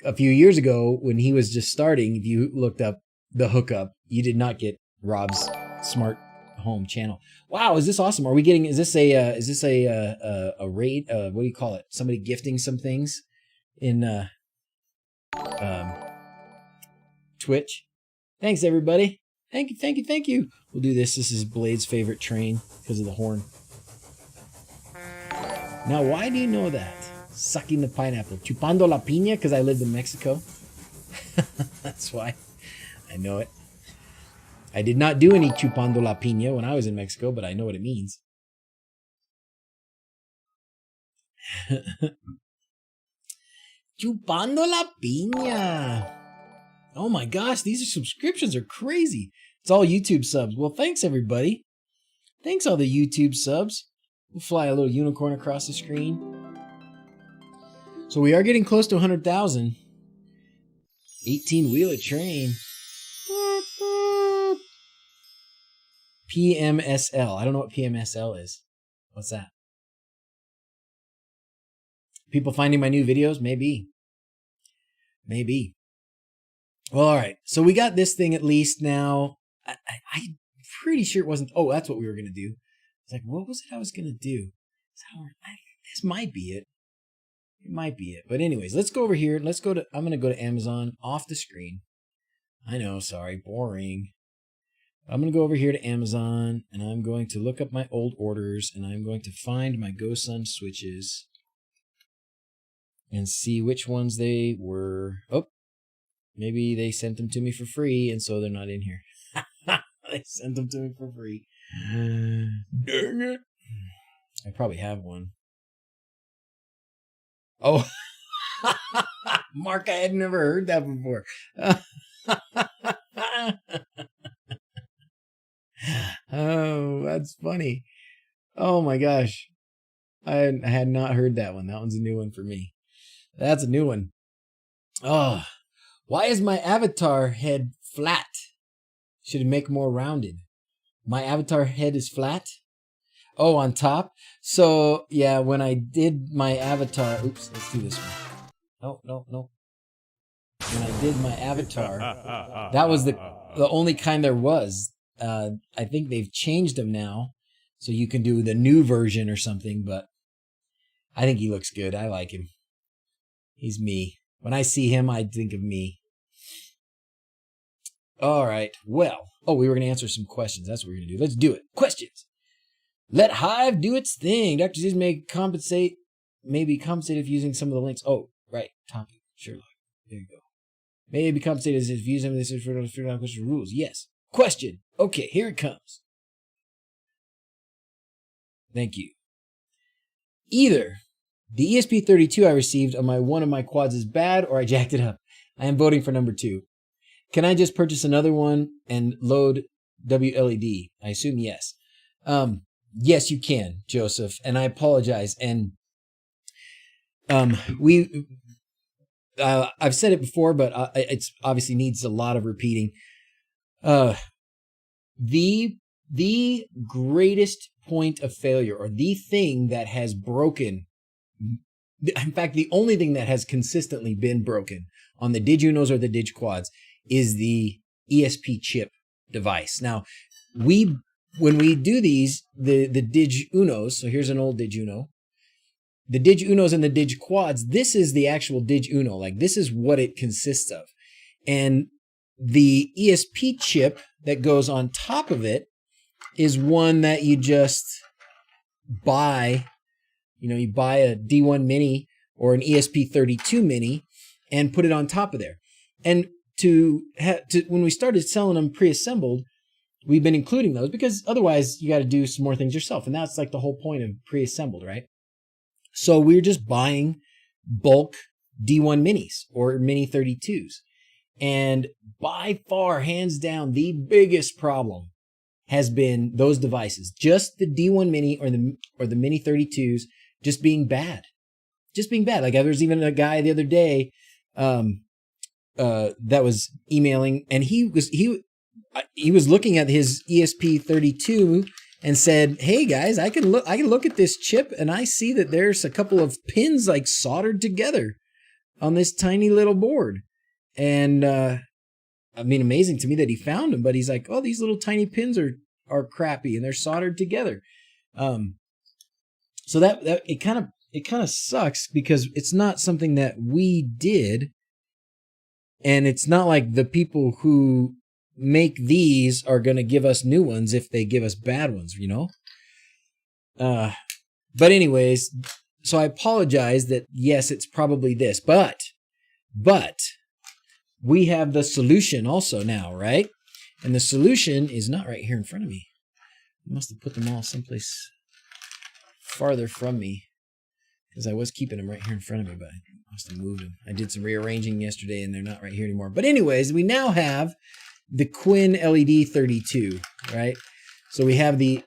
a few years ago, when he was just starting, if you looked up the hookup, you did not get Rob's smart home channel. Wow, is this awesome? Are we getting? Is this a raid? What do you call it? Somebody gifting some things in Twitch. Thanks, everybody. Thank you. We'll do this. This is Blade's favorite train because of the horn. Now, why do you know that? Sucking the pineapple. Chupando la piña because I lived in Mexico. That's why. I know it. I did not do any chupando la piña when I was in Mexico, but I know what it means. Chupando la piña. Oh my gosh, these subscriptions are crazy. It's all YouTube subs. Well, thanks everybody. Thanks all the YouTube subs. We'll fly a little unicorn across the screen. So we are getting close to 100,000. 18-wheeler train. PMSL. I don't know what PMSL is. What's that? People finding my new videos? Maybe. Maybe. Well, all right. So we got this thing at least now. I'm pretty sure it wasn't. Oh, that's what we were going to do. It's like, what was it I was going to do? This might be it. It might be it. But anyways, let's go over here. I'm going to go to Amazon off the screen. I know, sorry, boring. I'm going to go over here to Amazon and I'm going to look up my old orders and I'm going to find my GoSun switches and see which ones they were. Oh, maybe they sent them to me for free and so they're not in here. They sent them to me for free. Dang it. I probably have one. Oh, Mark, I had never heard that before. Oh, that's funny. Oh my gosh. I had not heard that one. That one's a new one for me. That's a new one. Oh, why is my avatar head flat? Should it make more rounded? My avatar head is flat? Oh, on top? So, yeah, when I did my avatar... Oops, let's do this one. No. When I did my avatar, that was the only kind there was. I think they've changed them now, so you can do the new version or something, but I think he looks good. I like him. He's me. When I see him, I think of me. All right, well. Oh, we were going to answer some questions. That's what we're going to do. Let's do it. Questions. Let Hive do its thing. DrZzs may be compensated if using some of the links. Oh, right. Topic. Sherlock. There you go. May be compensated if using some of this for figuring out question rules. Yes. Question. Okay, here it comes. Thank you. Either the ESP32 I received on one of my quads is bad or I jacked it up. I am voting for number 2. Can I just purchase another one and load WLED? I assume yes. Yes, you can, Joseph, and I apologize. And I've said it before, but it's obviously needs a lot of repeating. The greatest point of failure, or the thing that has broken, in fact, the only thing that has consistently been broken on the DigUnos or the DigQuads is the ESP chip device. Now, when we do these, the DigUnos, so here's an old DigUno, the DigUnos and the DigQuads, this is the actual DigUno, like this is what it consists of. And the ESP chip that goes on top of it is one that you just buy. You know, you buy a D1 Mini or an ESP32 Mini and put it on top of there. And when we started selling them pre-assembled, we've been including those because otherwise you got to do some more things yourself. And that's like the whole point of pre-assembled, right? So we're just buying bulk D1 minis or mini 32s. And by far, hands down, the biggest problem has been those devices, just the D1 mini or the mini 32s just being bad. Just being bad. Like there was even a guy the other day that was emailing, and he was looking at his ESP32 and said, "Hey guys, I can look at this chip and I see that there's a couple of pins like soldered together on this tiny little board." And I mean, amazing to me that he found them, but he's like, "Oh, these little tiny pins are crappy and they're soldered together." So that it kind of sucks because it's not something that we did, and it's not like the people who make these are going to give us new ones if they give us bad ones, you know? But anyways, so I apologize that yes, it's probably this, but we have the solution also now, right? And the solution is not right here in front of me. I must have put them all someplace farther from me because I was keeping them right here in front of me, but I must have moved them. I did some rearranging yesterday and they're not right here anymore. But anyways, we now have the Quinn LED 32, right? So we have the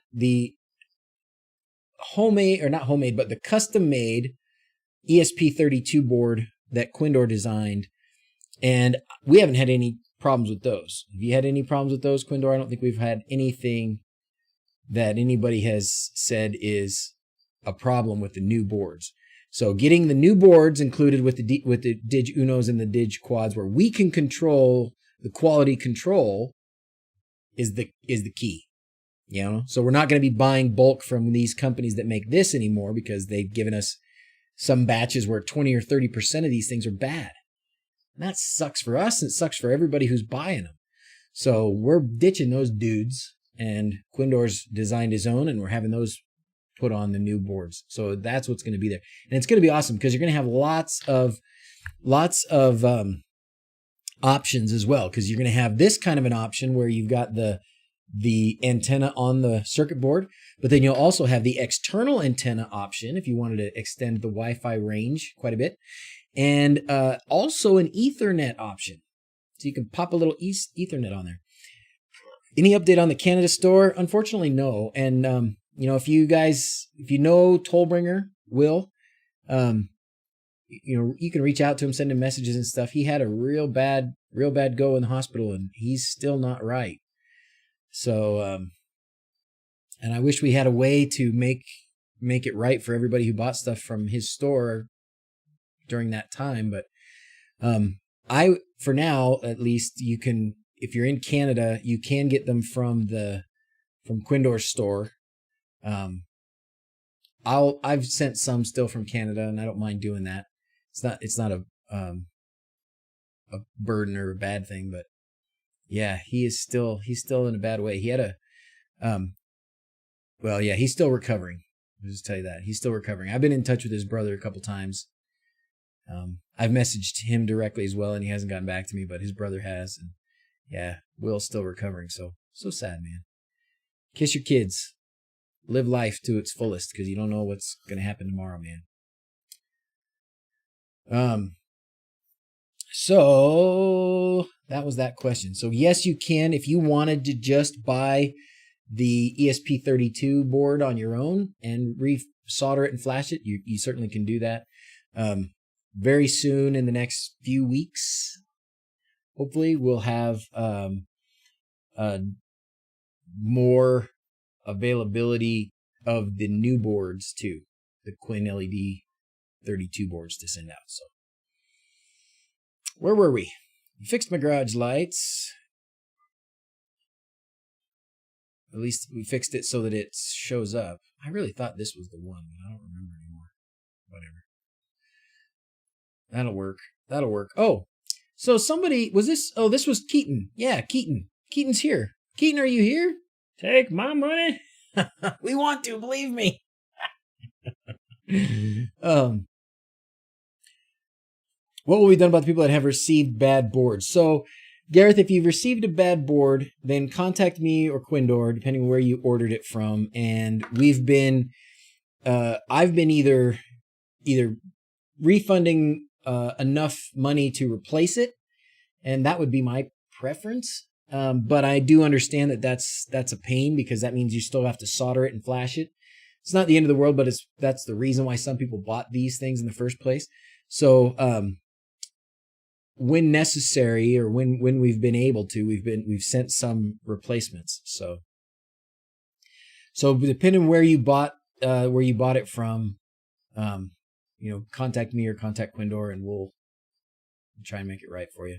homemade, or not homemade, but the custom-made ESP32 board that Quindor designed. And we haven't had any problems with those. Have you had any problems with those, Quindor? I don't think we've had anything that anybody has said is a problem with the new boards. So getting the new boards included with the Dig Unos and the Dig Quads, where we can control the quality control, is the key. You know, so we're not going to be buying bulk from these companies that make this anymore because they've given us some batches where 20 or 30% of these things are bad. And that sucks for us and it sucks for everybody who's buying them. So we're ditching those dudes, and Quindor's designed his own, and we're having those put on the new boards. So that's what's going to be there. And it's going to be awesome because you're going to have lots of options as well, because you're going to have this kind of an option where you've got the antenna on the circuit board, but then you'll also have the external antenna option if you wanted to extend the Wi-Fi range quite a bit, and also an Ethernet option. So you can pop a little Ethernet on there. Any update on the Canada store? Unfortunately, no. And you know, if you know Tollbringer, Will, you know, you can reach out to him, send him messages and stuff. He had a real bad go in the hospital, and he's still not right. So, and I wish we had a way to make it right for everybody who bought stuff from his store during that time. But for now, at least, you can, if you're in Canada, you can get them from Quindor's store. I've sent some still from Canada, and I don't mind doing that. It's not a burden or a bad thing, but yeah, he's still in a bad way. He had he's still recovering. I'll just tell you that. He's still recovering. I've been in touch with his brother a couple times. I've messaged him directly as well, and he hasn't gotten back to me, but his brother has. And yeah, Will's still recovering. So sad, man. Kiss your kids. Live life to its fullest, because you don't know what's going to happen tomorrow, man. So that was that question. So yes, you can, if you wanted to just buy the ESP32 board on your own and solder it and flash it, you certainly can do that. Very soon, in the next few weeks, hopefully we'll have more availability of the new boards too, the Quinn LED 32 boards to send out. So where were we? Fixed my garage lights. At least we fixed it so that it shows up. I really thought this was the one, but I don't remember anymore. Whatever. That'll work. Oh, so somebody, was this? Oh, this was Keaton. Yeah, Keaton. Keaton's here. Keaton, are you here? Take my money. We want to, believe me. What will be done about the people that have received bad boards? So Gareth, if you've received a bad board, then contact me or Quindor, depending on where you ordered it from. And I've been either refunding enough money to replace it, and that would be my preference. But I do understand that that's a pain, because that means you still have to solder it and flash it. It's not the end of the world, but that's the reason why some people bought these things in the first place. So when necessary, or when we've been able to, we've sent some replacements. So depending on where you bought it from, contact me or contact Quindor, and we'll try and make it right for you.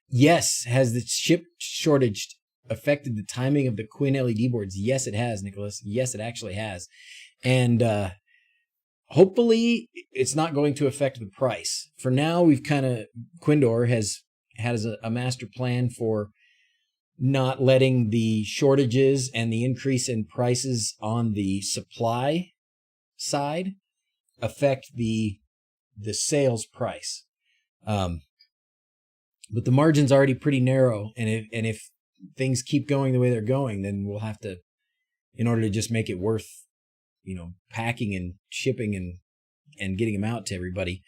Yes, has the chip shortage affected the timing of the Quinn LED boards? Yes, it has, Nicholas. Yes, it actually has. And hopefully it's not going to affect the price. For now, Quindor has a master plan for not letting the shortages and the increase in prices on the supply side affect the sales price. But the margin's already pretty narrow, and if things keep going the way they're going, then we'll have to, in order to just make it worth, packing and shipping and getting them out to everybody,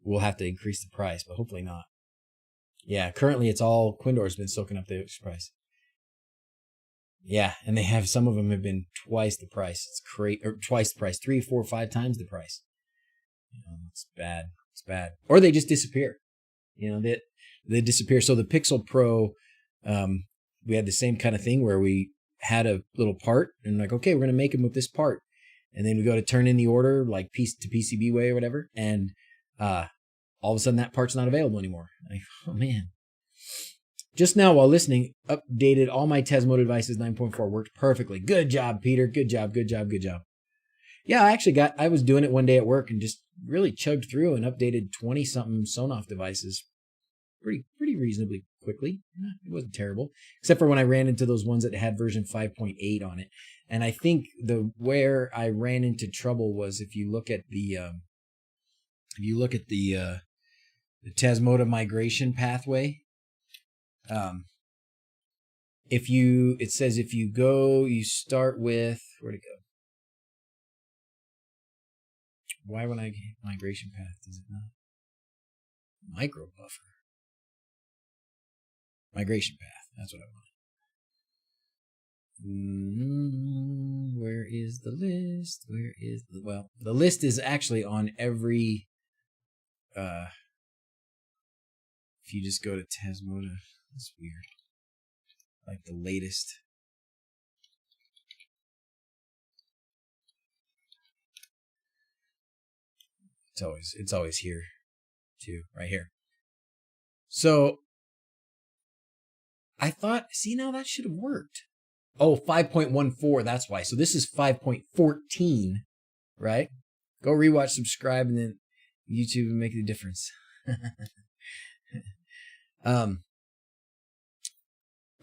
we'll have to increase the price, but hopefully not. Yeah, currently it's all Quindor's been soaking up the price. Yeah, and some of them have been twice the price. It's crazy, or twice the price, 3, 4, 5 times the price. It's bad. It's bad. Or they just disappear. They disappear. So the Pixel Pro, we had the same kind of thing where we had a little part and like, okay, we're going to make them with this part. And then we go to turn in the order, like piece to PCB way or whatever. And all of a sudden that part's not available anymore. Like, oh man. Just now while listening, updated all my Tesmo devices. 9.4 worked perfectly. Good job, Peter. Good job. Yeah, I was doing it one day at work and just really chugged through and updated 20 something Sonoff devices pretty reasonably quickly. It wasn't terrible, except for when I ran into those ones that had version 5.8 on it. And I think where I ran into trouble was if you look at the Tesmo migration pathway. It says if you start with, where'd it go? Why would I get migration path? Does it not? Micro buffer. Migration path. That's what I want. Where is the list? Well, the list is actually on every, if you just go to Tesmo, that's weird. Like the latest. It's always here too, right here. So I thought, see, now that should have worked. Oh, 5.14, that's why. So this is 5.14, right? Go rewatch, subscribe, and then YouTube will make the difference.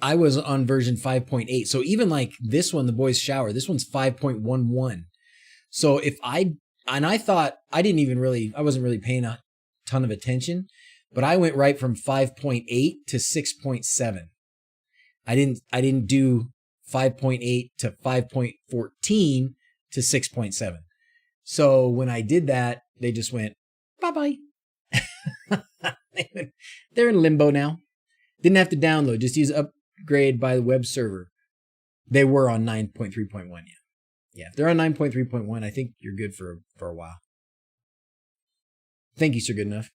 I was on version 5.8. So even like this one, the boys shower, this one's 5.11. So I thought I wasn't really paying a ton of attention, but I went right from 5.8 to 6.7. I didn't do 5.8 to 5.14 to 6.7. So when I did that, they just went, bye-bye. They're in limbo now. Didn't have to download, just use upgrade by the web server. They were on 9.3.1, yeah. Yeah, if they're on 9.3.1, I think you're good for a while. Thank you, Sir Good Enough.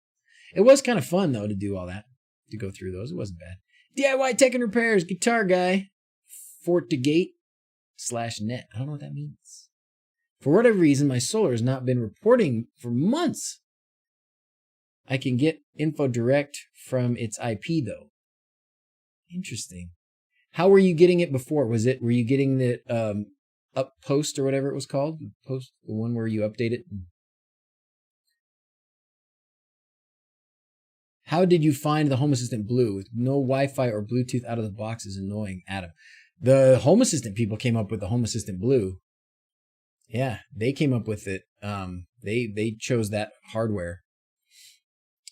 It was kind of fun, though, to do all that, to go through those. It wasn't bad. DIY Tech and Repairs, Guitar Guy, FortiGate /net. I don't know what that means. For whatever reason, my solar has not been reporting for months. I can get info direct from its IP, though. Interesting. How were you getting it before? Were you getting the up post or whatever it was called? Post, the one where you update it? How did you find the Home Assistant Blue? With no Wi-Fi or Bluetooth out of the box is annoying, Adam. The Home Assistant people came up with the Home Assistant Blue. Yeah, they came up with it. They chose that hardware.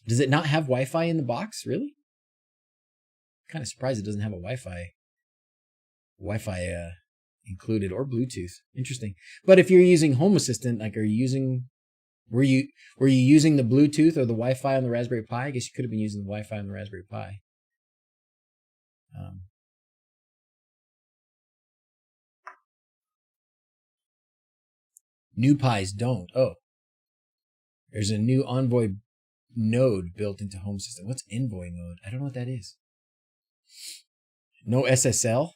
Does it not have Wi-Fi in the box, really? kind of surprised it doesn't have a Wi-Fi included or Bluetooth. Interesting. But if you're using Home Assistant, like, were you using the Bluetooth or the Wi-Fi on the Raspberry Pi? I guess you could have been using the Wi-Fi on the Raspberry Pi. New Pis don't. Oh, there's a new Envoy node built into Home Assistant. What's Envoy node? I don't know what that is. No SSL?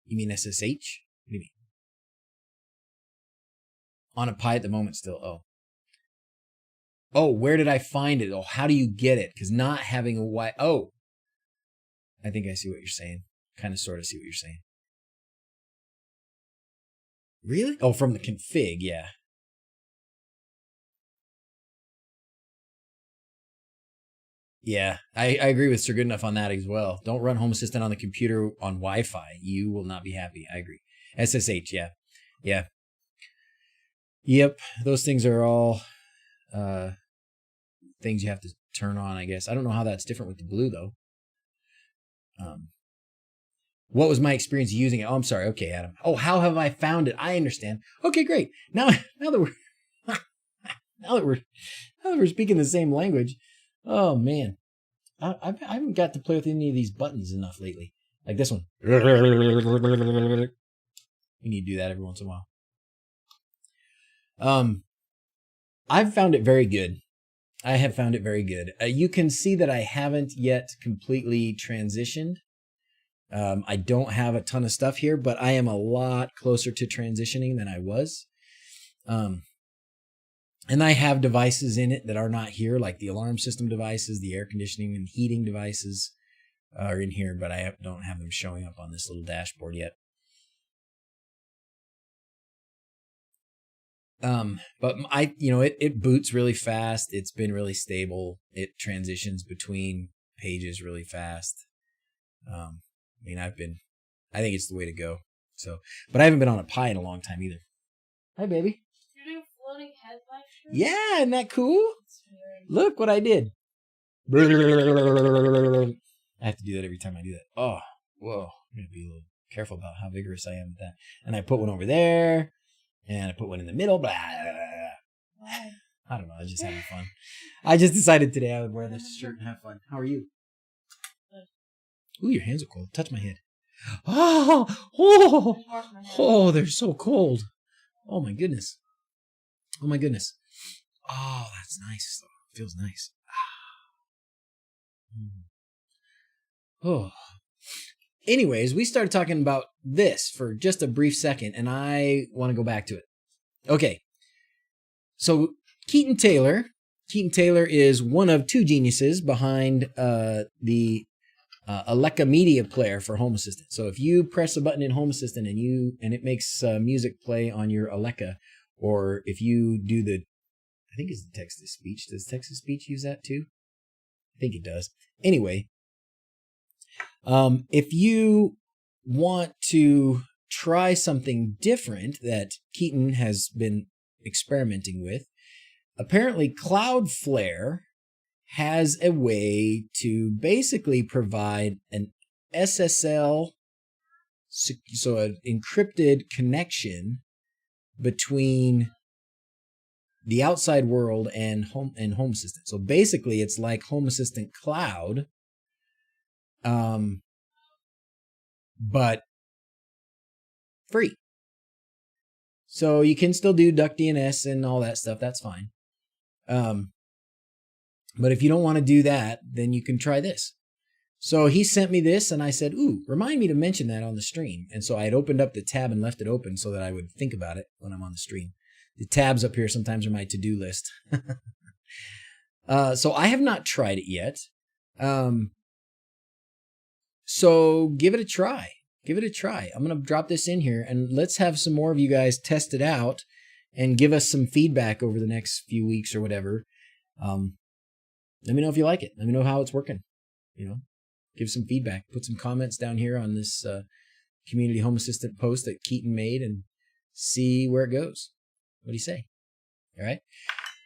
You mean SSH? What do you mean? On a Pi at the moment still. Oh. Oh, where did I find it? Oh, how do you get it? Because not having a Wi... Oh. I think I see what you're saying. Kind of sort of see what you're saying. Really? Oh, from the config, yeah. Yeah, I agree with Sir Goodenough on that as well. Don't run Home Assistant on the computer on Wi-Fi. You will not be happy. I agree. SSH, yeah. Yeah. Yep, those things are all things you have to turn on, I guess. I don't know how that's different with the Blue, though. What was my experience using it? Oh, I'm sorry. Okay, Adam. Oh, how have I found it? I understand. Okay, great. Now that we're speaking the same language. Oh man, I haven't got to play with any of these buttons enough lately. Like this one. We need to do that every once in a while. I've found it very good. I have found it very good. You can see that I haven't yet completely transitioned. I don't have a ton of stuff here, but I am a lot closer to transitioning than I was. And I have devices in it that are not here, like the alarm system devices, the air conditioning and heating devices are in here, but I don't have them showing up on this little dashboard yet. But it boots really fast. It's been really stable. It transitions between pages really fast. I think it's the way to go. So, but I haven't been on a Pi in a long time either. Hi, baby. You're doing floating head lecture? Yeah, isn't that cool? Look what I did. I have to do that every time I do that. Oh, whoa. I'm going to be a little careful about how vigorous I am with that. And I put one over there, and I put one in the middle. Blah, blah, blah. I don't know. I was just having fun. I just decided today I would wear this shirt and have fun. How are you? Ooh, your hands are cold. Touch my head. Oh, they're so cold. Oh my goodness. Oh, that's nice. It feels nice. Oh. Anyways, we started talking about this for just a brief second, and I want to go back to it. Okay. So Keaton Taylor is one of two geniuses behind the Alexa Media Player for Home Assistant. So if you press a button in Home Assistant and it makes music play on your Alexa, or if you do I think it's the text-to-speech. Does text-to-speech use that too? I think it does. Anyway, if you want to try something different that Keaton has been experimenting with, apparently Cloudflare has a way to basically provide an SSL, so an encrypted connection between the outside world and Home Assistant. So basically, it's like Home Assistant Cloud, but free. So you can still do duck DNS and all that stuff. That's fine. But if you don't want to do that, then you can try this. So he sent me this, and I said, ooh, remind me to mention that on the stream. And so I had opened up the tab and left it open so that I would think about it when I'm on the stream. The tabs up here sometimes are my to-do list. So I have not tried it yet. So give it a try. Give it a try. I'm going to drop this in here, and let's have some more of you guys test it out and give us some feedback over the next few weeks or whatever. Let me know if you like it. Let me know how it's working. Give some feedback. Put some comments down here on this community Home Assistant post that Keaton made and see where it goes. What do you say? All right.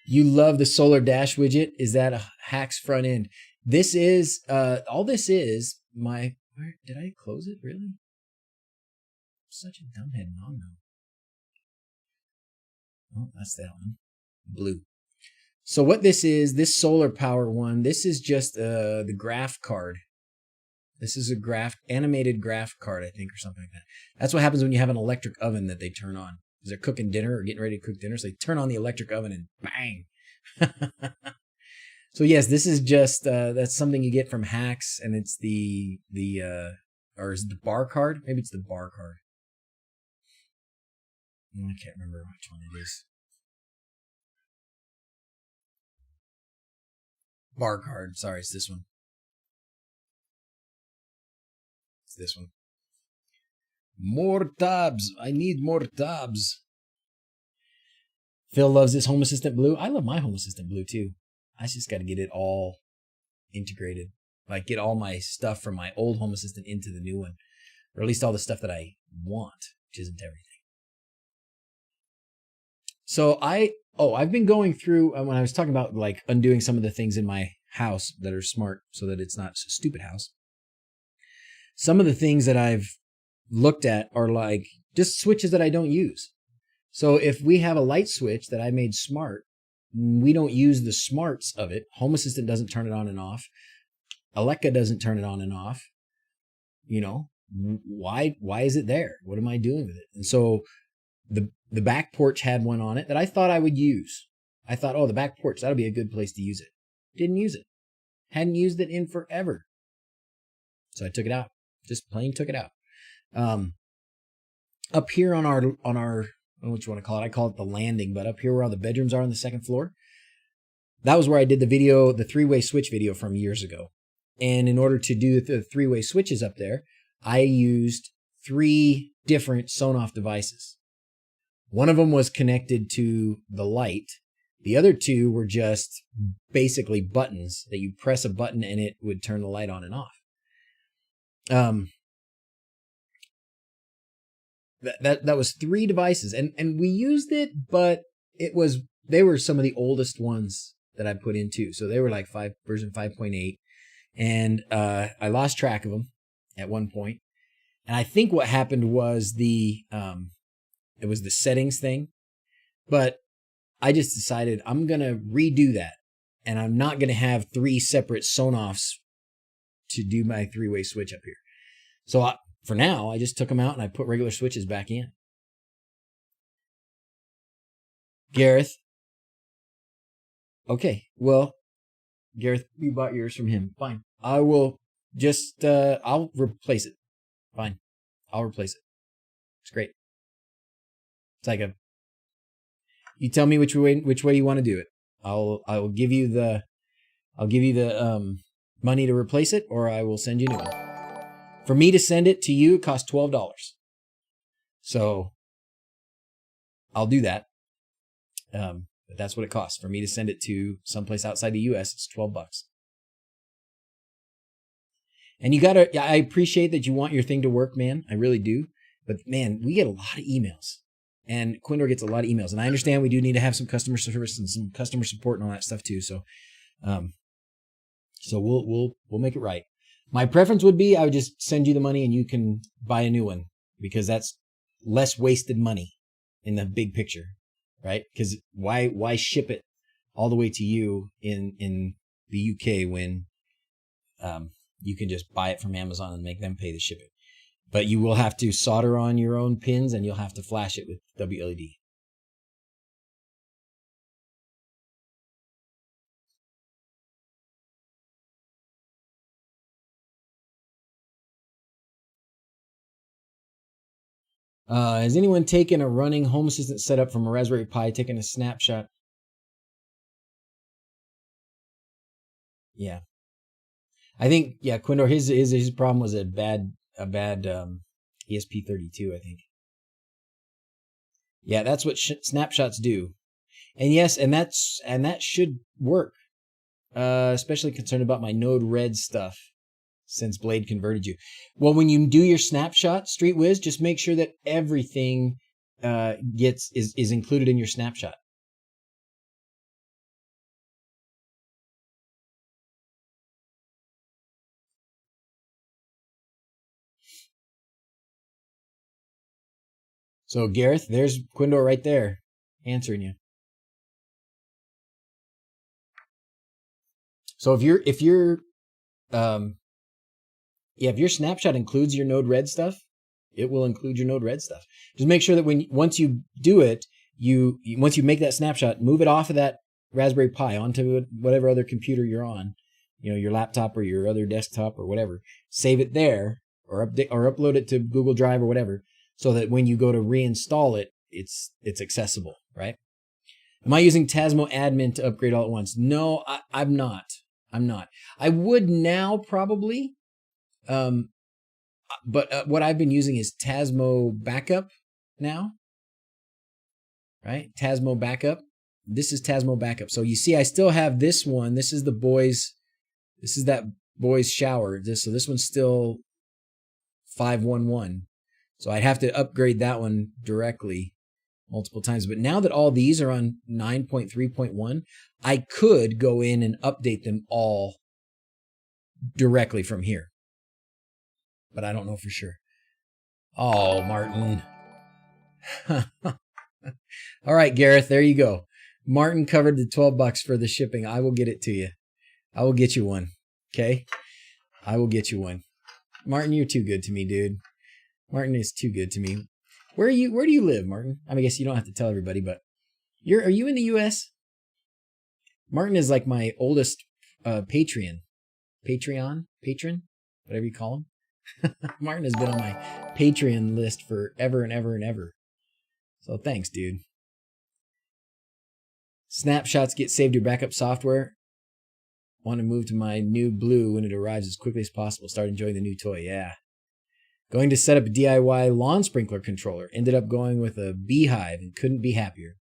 You love the solar dash widget. Is that a Hack's front end? This is, all this is my, where did I close it? Really? Such a dumbhead mongo. Oh, that's that one. Blue. So what this is, this solar power one, this is just the graph card. This is a animated graph card, I think, or something like that. That's what happens when you have an electric oven that they turn on. Because they're cooking dinner or getting ready to cook dinner. So they turn on the electric oven and bang. So yes, this is just, that's something you get from Hacks, and it's or is it the bar card? Maybe it's the bar card. I can't remember which one it is. Bar card. Sorry, it's this one. It's this one. More tabs. I need more tabs. Phil loves this Home Assistant Blue. I love my Home Assistant Blue too. I just got to get it all integrated. Like get all my stuff from my old Home Assistant into the new one. Or at least all the stuff that I want, which isn't everything. So I've been going through, when I was talking about like undoing some of the things in my house that are smart so that it's not a stupid house. Some of the things that I've looked at are like just switches that I don't use. So if we have a light switch that I made smart, we don't use the smarts of it. Home Assistant doesn't turn it on and off. Alexa doesn't turn it on and off. You know, why is it there? What am I doing with it? And so the back porch had one on it that I thought I would use. I thought, oh, the back porch, that'll be a good place to use it. Didn't use it. Hadn't used it in forever. So I took it out. Just plain took it out. Up here on our, I don't know what you want to call it. I call it the landing, but up here where all the bedrooms are on the second floor, that was where I did the video, the three-way switch video from years ago. And in order to do the three-way switches up there, I used 3 different Sonoff devices. One of them was connected to the light. The other 2 were just basically buttons that you press a button and it would turn the light on and off. That was 3 devices, and we used it, but they were some of the oldest ones that I put in too. So they were like version 5.8, and I lost track of them at one point. And I think what happened was it was the settings thing, but I just decided I'm gonna redo that, and I'm not gonna have 3 separate Sonoffs to do my 3-way switch up here. So for now, I just took them out and I put regular switches back in. Gareth. Okay, well, Gareth, you bought yours from him. Fine. I will just, I'll replace it. Fine. I'll replace it. It's great. It's like you tell me which way you want to do it. I will give you the money to replace it, or I will send you a new one. For me to send it to you, it costs $12. So I'll do that. But that's what it costs. For me to send it to someplace outside the US, it's $12. And I appreciate that you want your thing to work, man. I really do. But man, we get a lot of emails. And Quindor gets a lot of emails. And I understand we do need to have some customer service and some customer support and all that stuff too. So we'll make it right. My preference would be I would just send you the money and you can buy a new one, because that's less wasted money in the big picture, right? Because why ship it all the way to you in the UK when you can just buy it from Amazon and make them pay to ship it? But you will have to solder on your own pins and you'll have to flash it with WLED. Has anyone taken a running Home Assistant setup from a Raspberry Pi, taken a snapshot? Yeah. I think, yeah, Quindor, his problem was a bad ESP32, I think. Yeah, that's what snapshots do. And yes, and that should work. Especially concerned about my Node Red stuff, since Blade converted you. Well, when you do your snapshot, StreetWiz, just make sure that everything is included in your snapshot. So Gareth, there's Quindor right there answering you. So if your snapshot includes your Node-RED stuff, it will include your Node-RED stuff. Just make sure that once you do it, once you make that snapshot, move it off of that Raspberry Pi onto whatever other computer you're on, your laptop or your other desktop or whatever. Save it there or upload it to Google Drive or whatever, so that when you go to reinstall it, it's accessible, right? Am I using Tasmo admin to upgrade all at once? No, I'm not. I would now probably, but what I've been using is Tasmo backup now, right? Tasmo backup. This is Tasmo backup. So you see, I still have this one. This is that boys shower. So this one's still 511. So I'd have to upgrade that one directly multiple times. But now that all these are on 9.3.1, I could go in and update them all directly from here. But I don't know for sure. Oh, Martin. All right, Gareth, there you go. Martin covered the $12 for the shipping. I will get it to you. I will get you one. Okay? I will get you one. Martin, you're too good to me, dude. Martin is too good to me. Where do you live, Martin? I guess you don't have to tell everybody, but are you in the US? Martin is like my oldest patron, whatever you call him. Martin has been on my Patreon list forever and ever and ever. So thanks, dude. Snapshots get saved to your backup software. Want to move to my new blue when it arrives as quickly as possible. Start enjoying the new toy. Yeah. Going to set up a DIY lawn sprinkler controller. Ended up going with a Beehive and couldn't be happier.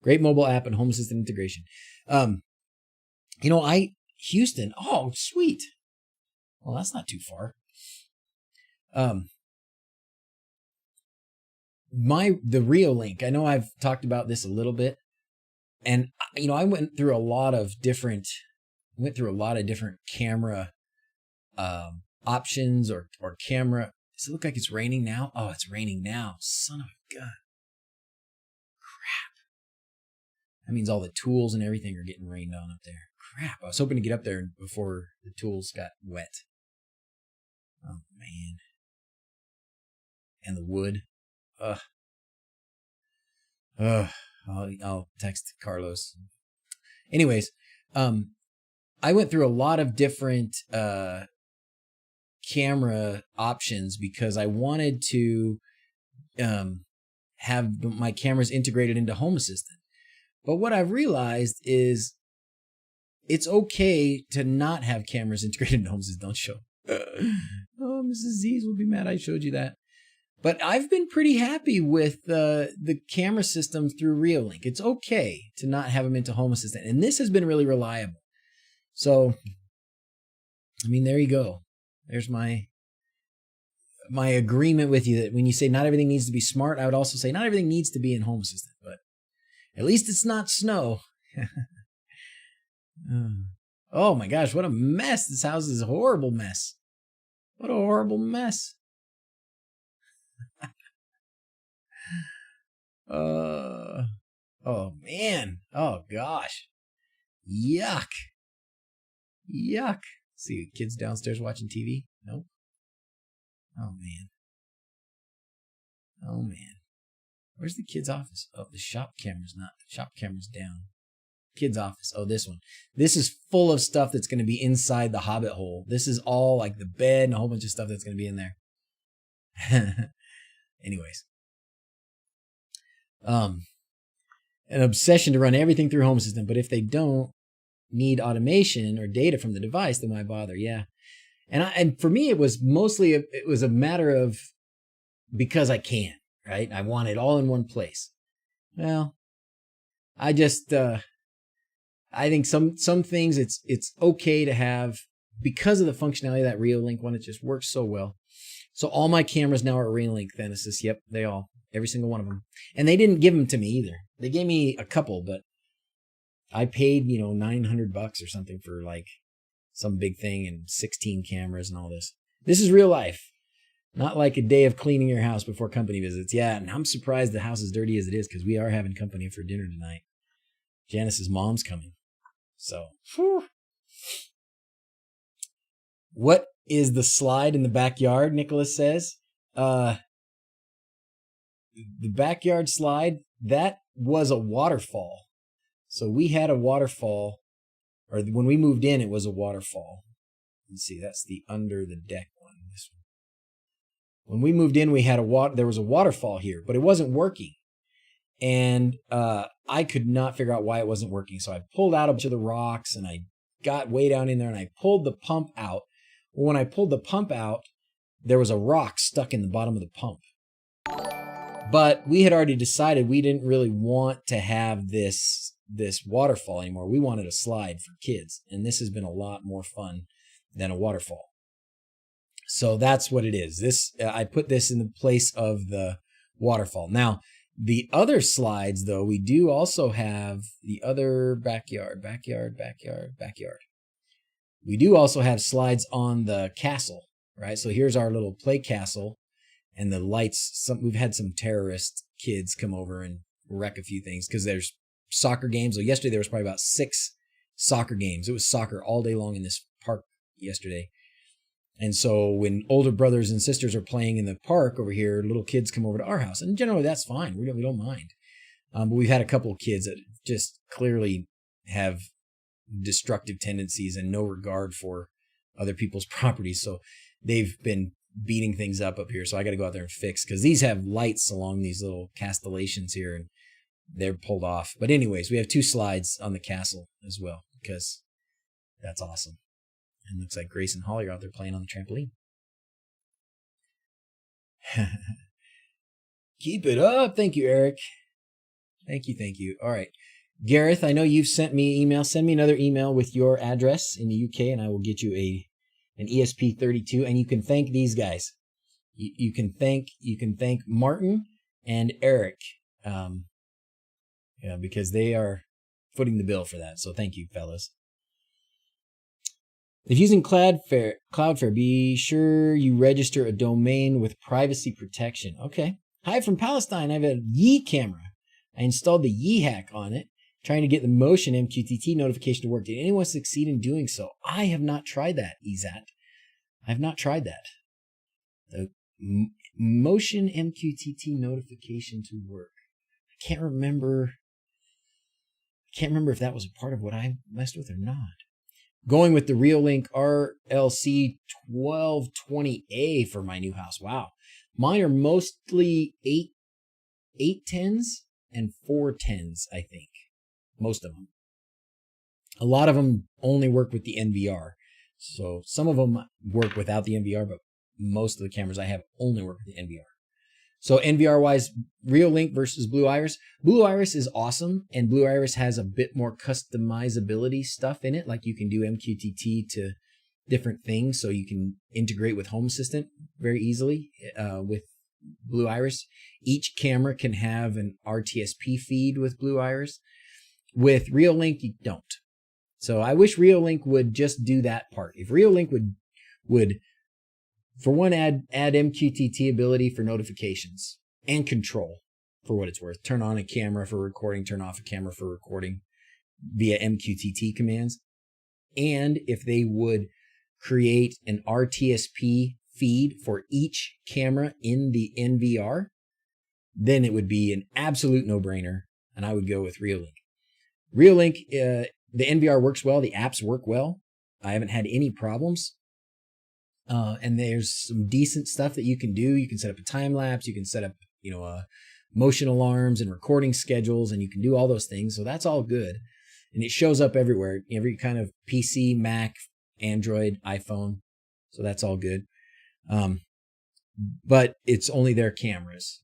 Great mobile app and home assistant integration. Houston. Oh, sweet. Well, that's not too far. The Reolink. I know I've talked about this a little bit, and I went through a lot of different camera options or camera. Does it look like it's raining now? Oh, it's raining now. Son of a gun. Crap. That means all the tools and everything are getting rained on up there. Crap. I was hoping to get up there before the tools got wet. Oh, man. And the wood. Ugh. I'll text Carlos. Anyways, I went through a lot of different camera options because I wanted to have my cameras integrated into Home Assistant. But what I've realized is it's okay to not have cameras integrated into Home Assistant. Don't show. Oh, Mrs. Z's will be mad I showed you that. But I've been pretty happy with the camera system through Reolink. It's okay to not have them into Home Assistant. And this has been really reliable. So, there you go. There's my agreement with you that when you say not everything needs to be smart, I would also say not everything needs to be in Home Assistant. But at least it's not snow. Oh my gosh, what a mess. This house is a horrible mess. What a horrible mess. Oh man. Oh gosh. Yuck. See kids downstairs watching TV? Nope. Oh man. Where's the kid's office? Oh, the shop camera's not. The shop camera's down. Kid's office. Oh, this one. This is full of stuff that's going to be inside the hobbit hole. This is all like the bed and a whole bunch of stuff that's going to be in there. Anyways. An obsession to run everything through Home Assistant, but if they don't need automation or data from the device, then why bother? Yeah. And for me, it was mostly, it was a matter of because I can, right? I want it all in one place. Well, I think some things it's okay to have because of the functionality of that Reolink one. It just works so well. So all my cameras now are Reolink Thenesis. Yep, every single one of them. And they didn't give them to me either. They gave me a couple, but I paid, $900 or something for like some big thing and 16 cameras and all this. This is real life. Not like a day of cleaning your house before company visits. Yeah, and I'm surprised the house is dirty as it is because we are having company for dinner tonight. Janice's mom's coming. So, whew. What is the slide in the backyard, Nicholas says? The backyard slide, that was a waterfall. So we had a waterfall, or when we moved in, it was a waterfall. Let's see, that's the under the deck one. This one. When we moved in, we had there was a waterfall here, but it wasn't working. And I could not figure out why it wasn't working. So I pulled out a bunch of the rocks and I got way down in there and I pulled the pump out. When I pulled the pump out, there was a rock stuck in the bottom of the pump. But we had already decided we didn't really want to have this waterfall anymore. We wanted a slide for kids. And this has been a lot more fun than a waterfall. So that's what it is. I put this in the place of the waterfall. Now, the other slides, though, we do also have the other backyard. We do also have slides on the castle, right? So here's our little play castle and the lights. We've had some terrorist kids come over and wreck a few things because there's soccer games. So yesterday there was probably about 6 soccer games. It was soccer all day long in this park yesterday. And so when older brothers and sisters are playing in the park over here, little kids come over to our house. And generally that's fine. We don't mind. But we've had a couple of kids that just clearly have destructive tendencies and no regard for other people's property. So they've been beating things up here. So I got to go out there and fix because these have lights along these little castellations here and they're pulled off. But anyways, we have 2 slides on the castle as well because that's awesome. And looks like Grace and Holly are out there playing on the trampoline. Keep it up. Thank you, Eric. Thank you. All right. Gareth, I know you've sent me an email. Send me another email with your address in the UK and I will get you an ESP32. And you can thank these guys. You can thank Martin and Eric. Because they are footing the bill for that. So thank you, fellas. If using Cloudflare, be sure you register a domain with privacy protection. Okay. Hi from Palestine. I have a Yee camera. I installed the Yee hack on it, trying to get the motion MQTT notification to work. Did anyone succeed in doing so? I have not tried that, Ezat. I have not tried that. The motion MQTT notification to work. I can't remember if that was a part of what I messed with or not. Going with the Reolink RLC 1220A for my new house. Wow. Mine are mostly 810s and 410s, I think. Most of them. A lot of them only work with the NVR. So some of them work without the NVR, but most of the cameras I have only work with the NVR. So NVR-wise, Reolink versus Blue Iris. Blue Iris is awesome, and Blue Iris has a bit more customizability stuff in it. Like you can do MQTT to different things, so you can integrate with Home Assistant very easily with Blue Iris. Each camera can have an RTSP feed with Blue Iris. With Reolink, you don't. So I wish Reolink would just do that part. If Reolink would for one, add MQTT ability for notifications and control for what it's worth. Turn on a camera for recording, turn off a camera for recording via MQTT commands. And if they would create an RTSP feed for each camera in the NVR, then it would be an absolute no-brainer, and I would go with Reolink. Reolink, the NVR works well, the apps work well. I haven't had any problems. And there's some decent stuff that you can do. You can set up a time lapse. You can set up, motion alarms and recording schedules, and you can do all those things. So that's all good. And it shows up everywhere, every kind of PC, Mac, Android, iPhone. So that's all good. But it's only their cameras.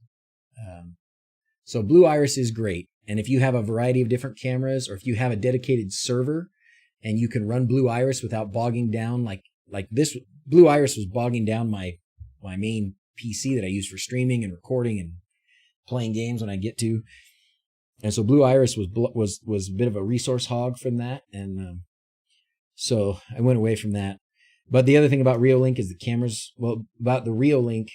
So Blue Iris is great. And if you have a variety of different cameras, or if you have a dedicated server and you can run Blue Iris without bogging down like this, Blue Iris was bogging down my main PC that I use for streaming and recording and playing games when I get to. And so Blue Iris was a bit of a resource hog from that. And so I went away from that. But the other thing about Reolink is the cameras, well, about the Reolink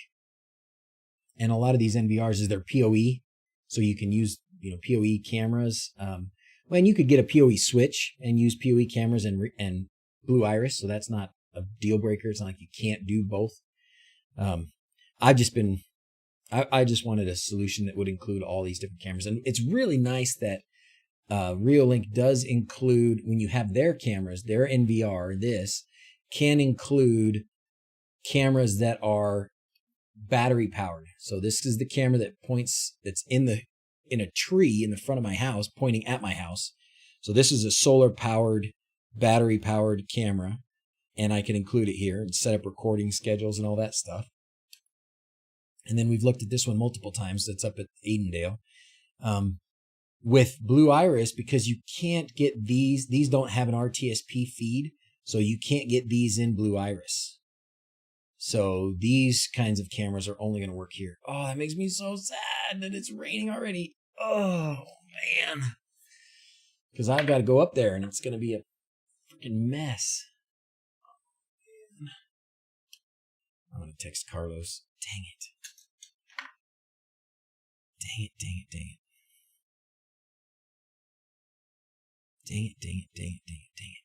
and a lot of these NVRs is they're PoE. So you can use, PoE cameras. And you could get a PoE switch and use PoE cameras and Blue Iris. So that's not a deal breaker. It's not like you can't do both. I just wanted a solution that would include all these different cameras. And it's really nice that Reolink does include, when you have their cameras, their NVR, this can include cameras that are battery powered. So this is the camera that points, that's in a tree in the front of my house, pointing at my house. So this is a solar powered, battery powered camera. And I can include it here and set up recording schedules and all that stuff. And then we've looked at this one multiple times. That's up at Edendale. With Blue Iris, because you can't get these don't have an RTSP feed, so you can't get these in Blue Iris. So these kinds of cameras are only going to work here. Oh, that makes me so sad that it's raining already. Oh, man. Because I've got to go up there, and it's going to be a freaking mess. Oh, man. I'm going to text Carlos. Dang it. Dang it, dang it, dang it. Dang it, dang it, dang it, dang it, dang it.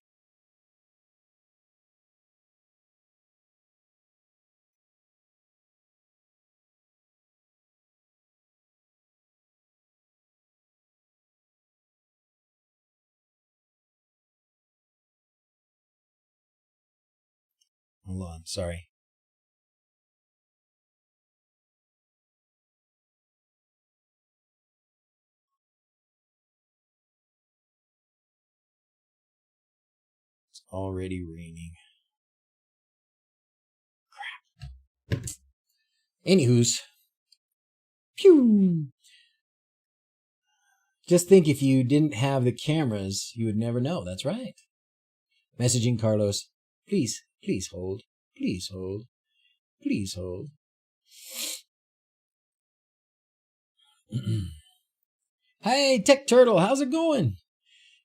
Hold on, sorry. It's already raining. Crap. Anywho's. Pew! Just think, if you didn't have the cameras, you would never know. That's right. Messaging Carlos. Please, please hold. Please hold. Please hold. Hey, Tech Turtle, how's it going?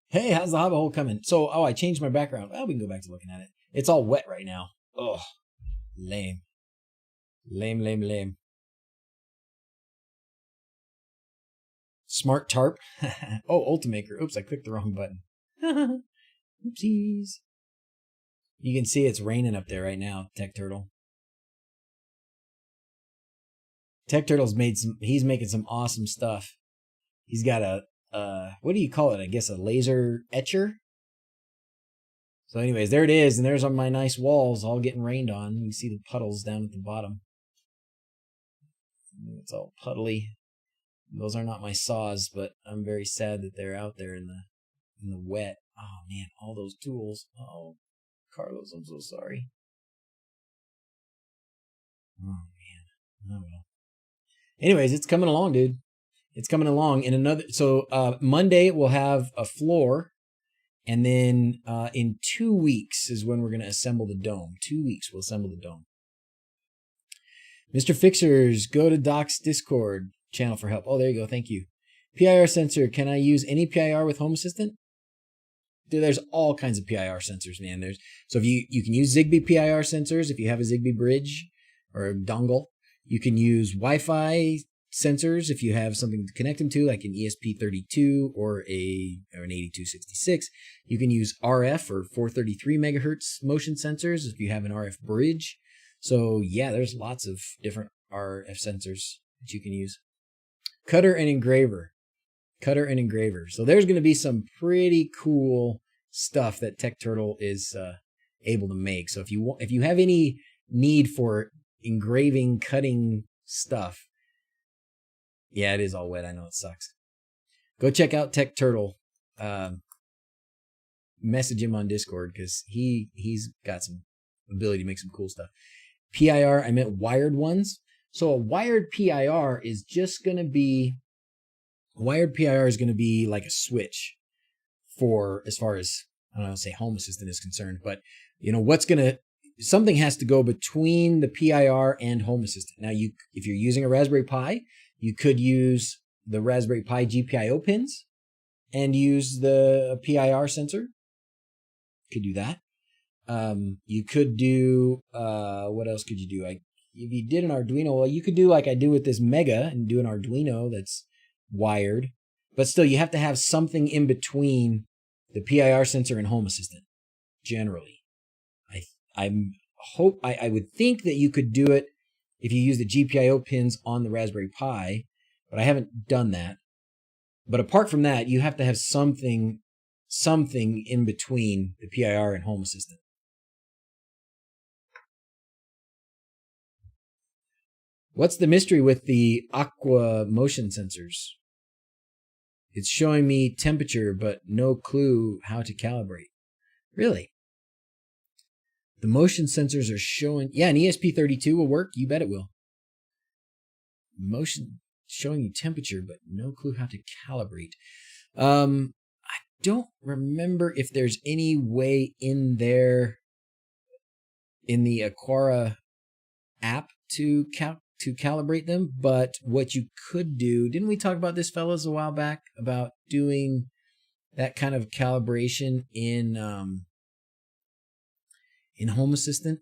Hey, how's the hobby hole coming? So, I changed my background. Well, we can go back to looking at it. It's all wet right now. Oh, lame. Lame, lame, lame. Smart tarp. Oh, Ultimaker. Oops, I clicked the wrong button. Oopsies. You can see it's raining up there right now, Tech Turtle. Tech Turtle's he's making some awesome stuff. He's got what do you call it? I guess a laser etcher. So anyways, there it is. And there's on my nice walls all getting rained on. You can see the puddles down at the bottom. It's all puddly. Those are not my saws, but I'm very sad that they're out there in the wet. Oh man, all those tools. Oh, Carlos, I'm so sorry. Oh man. Oh well. Anyways, it's coming along, dude. It's coming along. So Monday we'll have a floor, and then in 2 weeks is when we're going to assemble the dome. 2 weeks we'll assemble the dome. Mr. Fixers, go to Doc's Discord channel for help. Oh, there you go. Thank you. PIR sensor. Can I use any PIR with Home Assistant? Dude, there's all kinds of PIR sensors, man. So if you can use Zigbee PIR sensors if you have a Zigbee bridge or a dongle. You can use Wi-Fi sensors if you have something to connect them to, like an ESP32 or an 8266. You can use RF or 433 megahertz motion sensors if you have an RF bridge. So yeah, there's lots of different RF sensors that you can use. Cutter and engraver. So there's going to be some pretty cool stuff that Tech Turtle is able to make. So if you have any need for engraving, cutting stuff, yeah, it is all wet. I know it sucks. Go check out Tech Turtle. Message him on Discord because he's got some ability to make some cool stuff. PIR, I meant wired ones. So a wired PIR is going to be like a switch for, as far as, I don't know, say Home Assistant is concerned, but something has to go between the PIR and Home Assistant. Now, if you're using a Raspberry Pi, you could use the Raspberry Pi GPIO pins and use the PIR sensor. Could do that. You could do, what else could you do? If you did an Arduino, well, you could do like I do with this Mega and do an Arduino that's wired. But still, you have to have something in between the PIR sensor and Home Assistant, generally. I would think that you could do it if you use the GPIO pins on the Raspberry Pi, but I haven't done that. But apart from that, you have to have something in between the PIR and Home Assistant. What's the mystery with the Aqua motion sensors? It's showing me temperature, but no clue how to calibrate. Really? The motion sensors are showing... Yeah, an ESP32 will work. You bet it will. Motion showing you temperature, but no clue how to calibrate. I don't remember if there's any way in there, in the Aquara app to calibrate them, but what you could do... Didn't we talk about this, fellas, a while back? About doing that kind of calibration in Home Assistant?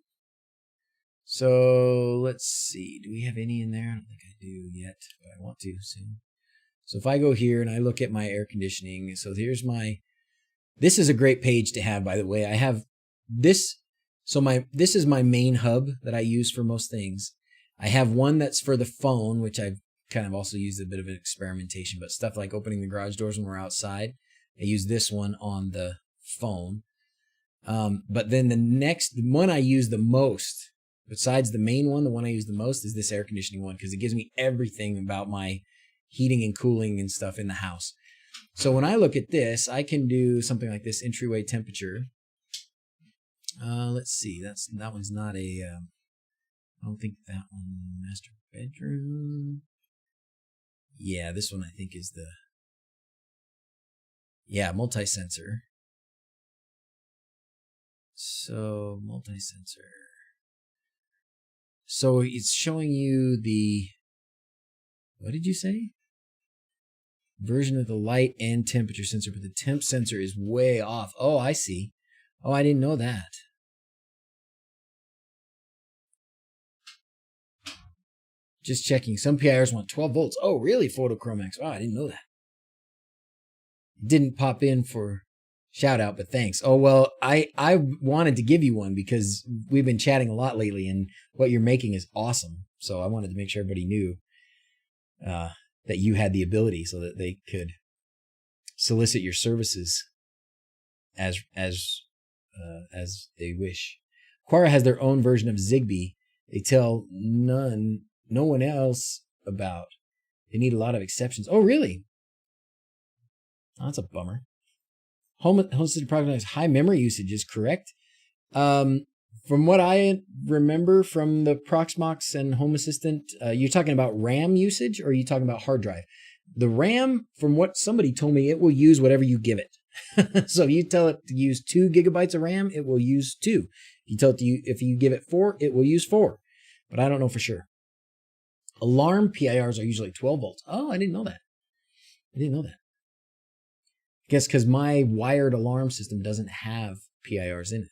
So let's see. Do we have any in there? I don't think I do yet, but I want to soon. So if I go here and I look at my air conditioning, so here's my... This is a great page to have, by the way. I have this. So this is my main hub that I use for most things. I have one that's for the phone, which I've kind of also used a bit of an experimentation, but stuff like opening the garage doors when we're outside, I use this one on the phone. But then the one I use the most, besides the main one, the one I use the most is this air conditioning one, because it gives me everything about my heating and cooling and stuff in the house. So when I look at this, I can do something like this entryway temperature. Let's see, that one's not a, I don't think that one, master bedroom. Yeah, this one I think is the, yeah, multi-sensor. So, multi-sensor. So it's showing you the, what did you say? Version of the light and temperature sensor, but the temp sensor is way off. Oh, I see. Oh, I didn't know that. Just checking. Some PIRs want 12 volts. Oh, really? Photochromax. Wow, I didn't know that. Didn't pop in for shout out, but thanks. Oh, well, I wanted to give you one because we've been chatting a lot lately and what you're making is awesome. So I wanted to make sure everybody knew that you had the ability so that they could solicit your services as they wish. Quora has their own version of Zigbee. They tell no one else about. They need a lot of exceptions. Oh, really? Oh, that's a bummer. Home-assisted product has high memory usage is correct. From what I remember from the Proxmox and Home Assistant, you're talking about RAM usage or are you talking about hard drive? The RAM, from what somebody told me, it will use whatever you give it. So if you tell it to use 2 gigabytes of RAM, it will use 2. If you give it 4, it will use 4. But I don't know for sure. Alarm PIRs are usually 12 volts. Oh, I didn't know that. I guess because my wired alarm system doesn't have PIRs in it.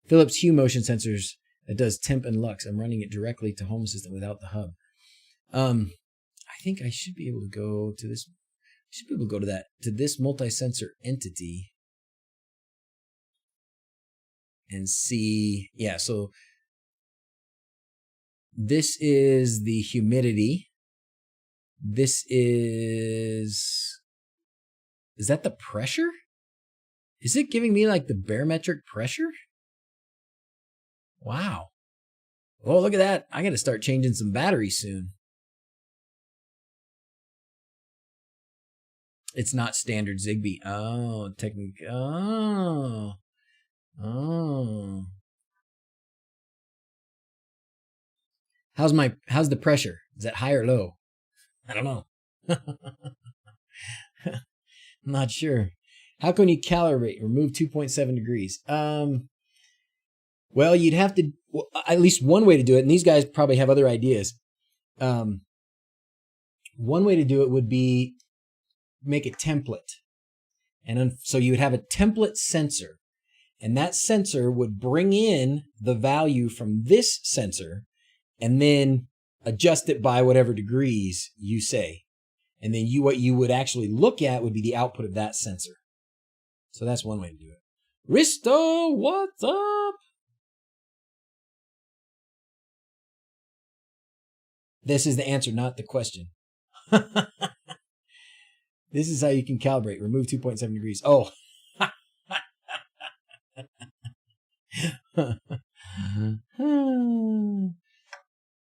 Philips Hue motion sensors that does temp and lux. I'm running it directly to Home Assistant without the hub. I think I should be able to go to this. I should be able to go to this multi-sensor entity and see. Yeah, so this is the humidity. This is that the pressure? Is it giving me like the barometric pressure? Wow. Oh, look at that. I got to start changing some batteries soon. It's not standard Zigbee. Oh, technically. Oh. How's the pressure? Is that high or low? I don't know. I'm not sure. How can you calibrate? Remove 2.7 degrees. Well, you'd have to, at least one way to do it, and these guys probably have other ideas. One way to do it would be make a template. And so you would have a template sensor. And that sensor would bring in the value from this sensor and then adjust it by whatever degrees you say. And then what you would actually look at would be the output of that sensor. So that's one way to do it. Risto, what's up? This is the answer, not the question. This is how you can calibrate. Remove 2.7 degrees. Oh.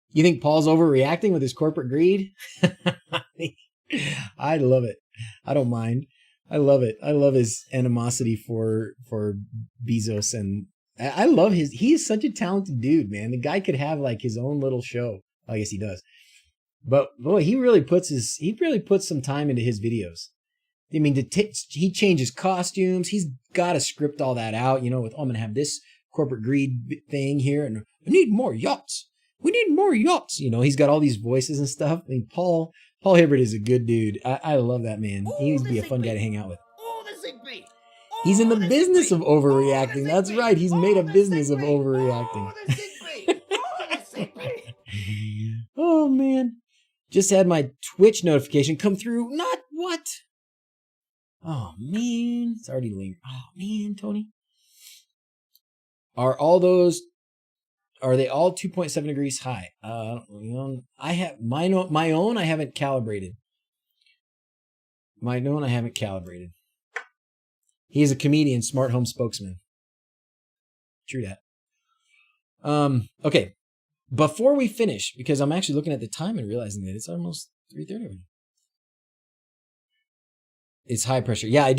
You think Paul's overreacting with his corporate greed? I love it. I don't mind. I love it. I love his animosity for Bezos, and I love he is such a talented dude, man. The guy could have like his own little show. I guess he does. But boy, he really puts some time into his videos. I mean, he changes costumes. He's got to script all that out, with, I'm going to have this corporate greed thing here, and I need more yachts. We need more yachts. He's got all these voices and stuff. I mean, Paul Hibbert is a good dude. I love that man. He would be a fun guy to hang out with. He's in the business of overreacting. That's right. He's made a business of overreacting. Oh, man. Just had my Twitch notification come through. Not what? Oh, man. It's already linked. Oh, man, Tony. Are they all 2.7 degrees high? I have my own I haven't calibrated. My own I haven't calibrated. He is a comedian, smart home spokesman. True that. Okay. Before we finish, because I'm actually looking at the time and realizing that it's almost 3:30. It's high pressure. Yeah,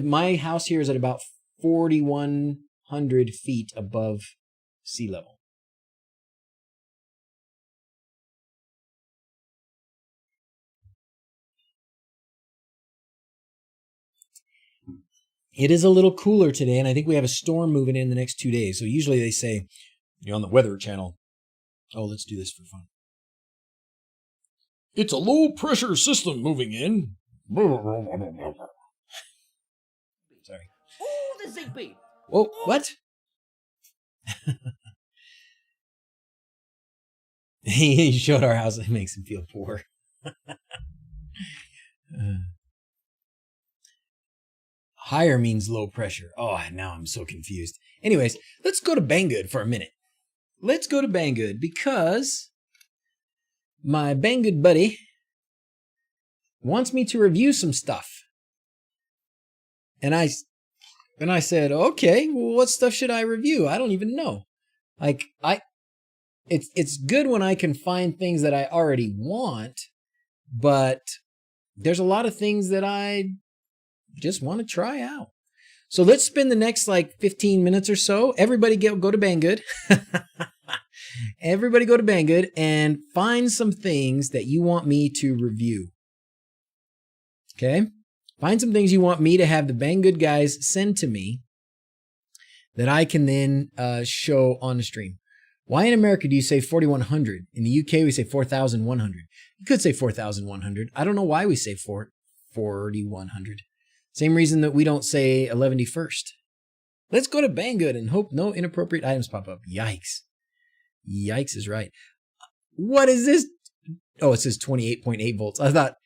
my house here is at about 4,100 feet above sea level. It is a little cooler today, and I think we have a storm moving in the next 2 days. So usually they say, on the Weather Channel, oh, let's do this for fun. It's a low pressure system moving in. Sorry. Oh, the Zigbee. Whoa, what? He showed our house. It makes him feel poor. Higher means low pressure. Oh, now I'm so confused. Anyways, let's go to Banggood for a minute. Let's go to Banggood because my Banggood buddy wants me to review some stuff. And I said, okay, well, what stuff should I review? I don't even know. It's good when I can find things that I already want, but there's a lot of things that I just want to try out. So let's spend the next 15 minutes or so. Everybody go to Banggood. Everybody go to Banggood and find some things that you want me to review. Okay? Find some things you want me to have the Banggood guys send to me that I can then show on the stream. Why in America do you say 4,100? In the UK, we say 4,100. You could say 4,100. I don't know why we say 4,100. Same reason that we don't say 11/1st. Let's go to Banggood and hope no inappropriate items pop up. Yikes. Yikes is right. What is this? Oh, it says 28.8 volts. I thought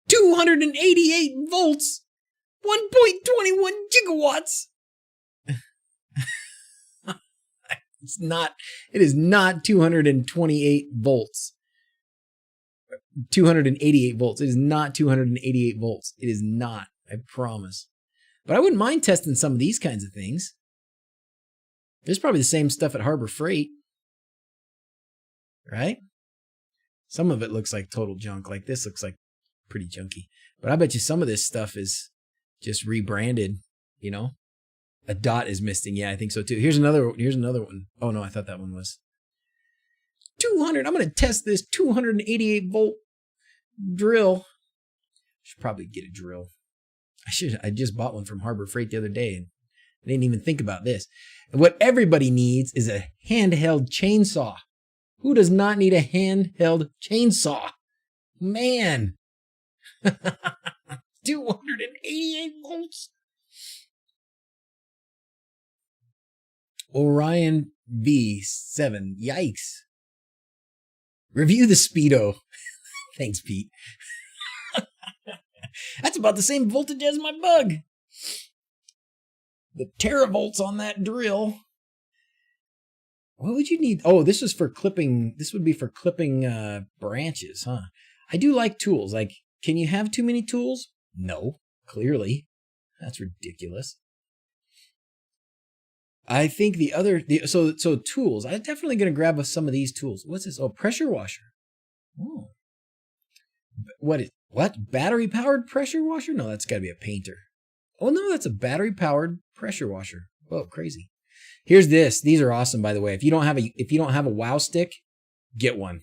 288 volts, 1.21 gigawatts. It is not 228 volts. 288 volts. It is not 288 volts. It is not. I promise. But I wouldn't mind testing some of these kinds of things. There's probably the same stuff at Harbor Freight. Right? Some of it looks like total junk. Like this looks like pretty junky. But I bet you some of this stuff is just rebranded, A dot is missing. Yeah, I think so too. Here's another one. Oh no, I thought that one was 200. I'm going to test this 288 volt drill. Should probably get a drill. I just bought one from Harbor Freight the other day and I didn't even think about this. And what everybody needs is a handheld chainsaw. Who does not need a handheld chainsaw? Man. 288 volts. Orion V7. Yikes. Review the Speedo. Thanks, Pete. That's about the same voltage as my bug. The teravolts on that drill. What would you need? Oh, this was for clipping. This would be for clipping branches, huh? I do like tools. Like, can you have too many tools? No, clearly. That's ridiculous. I think so tools. I'm definitely going to grab some of these tools. What's this? Oh, pressure washer. Oh. What? Battery powered pressure washer? No, that's got to be a painter. Oh no, that's a battery powered pressure washer. Whoa, crazy. Here's this. These are awesome, by the way. If you don't have a wow stick, get one.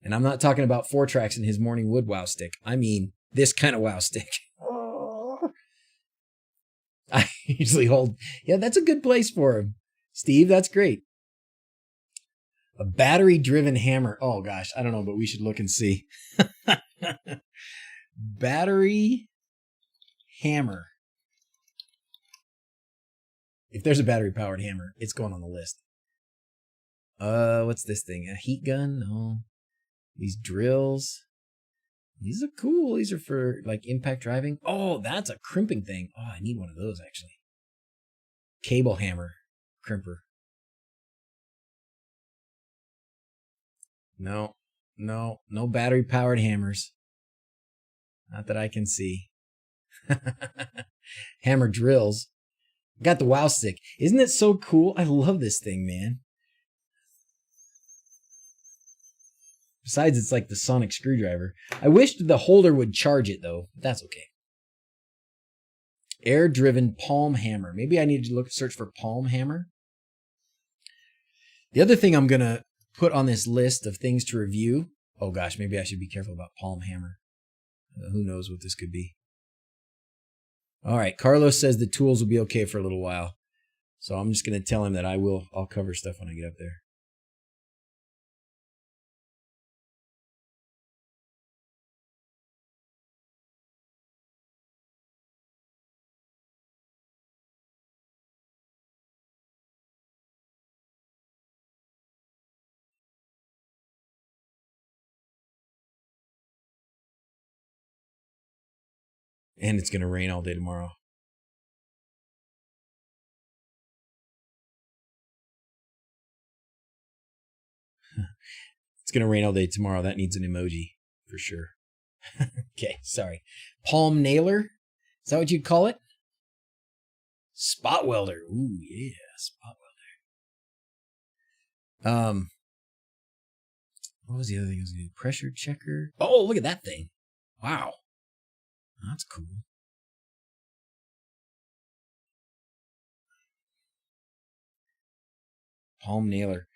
And I'm not talking about 4-Tracks and his morning wood wow stick. I mean this kind of wow stick. I usually hold. Yeah, that's a good place for him. Steve, that's great. A battery-driven hammer. Oh, gosh. I don't know, but we should look and see. Battery hammer. If there's a battery-powered hammer, it's going on the list. What's this thing? A heat gun? No. These drills. These are cool. These are for, like, impact driving. Oh, that's a crimping thing. Oh, I need one of those, actually. Cable hammer. Crimper. No battery-powered hammers. Not that I can see. Hammer drills. Got the wow stick. Isn't it so cool? I love this thing, man. Besides, it's like the sonic screwdriver. I wish the holder would charge it, though. But that's okay. Air-driven palm hammer. Maybe I need to search for palm hammer. The other thing I'm going to put on this list of things to review. Oh, gosh, maybe I should be careful about palm hammer. Who knows what this could be. All right, Carlos says the tools will be okay for a little while. So I'm just going to tell him that I'll cover stuff when I get up there. And it's going to rain all day tomorrow. It's going to rain all day tomorrow. That needs an emoji for sure. Okay, sorry. Palm nailer? Is that what you'd call it? Spot welder. Ooh, yeah, spot welder. What was the other thing I was going to do? Pressure checker. Oh, look at that thing. Wow. That's cool. Palm nailer.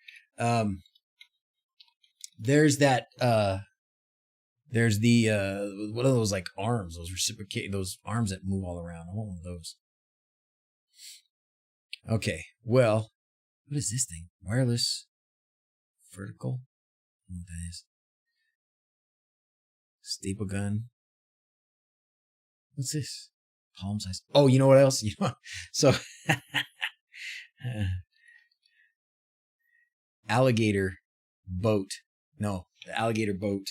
There's that there's the what are those, like, arms, those arms that move all around. I want one of those. Okay, well, what is this thing? Wireless vertical? I don't know what that is. Staple gun. What's this? Palm size. Oh, you know what else? So alligator boat. No, the alligator boat.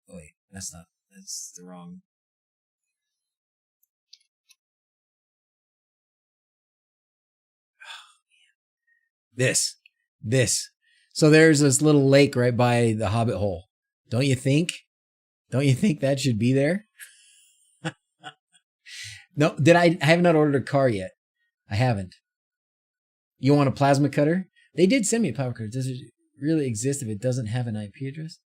Oh, wait, that's the wrong. Oh, man. This. So there's this little lake right by the Hobbit hole. Don't you think that should be there? No, I have not ordered a car yet. I haven't. You want a plasma cutter? They did send me a power cutter. Does it really exist if it doesn't have an IP address?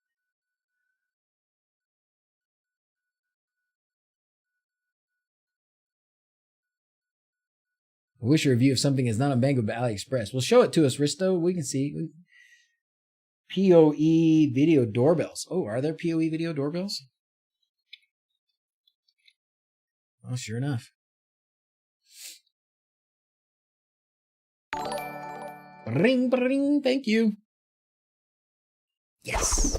I wish a review of something is not on Banggood but AliExpress. Well, show it to us, Risto. We can see. PoE video doorbells. Oh, are there PoE video doorbells? Oh, sure enough. Ring, ring, thank you. Yes.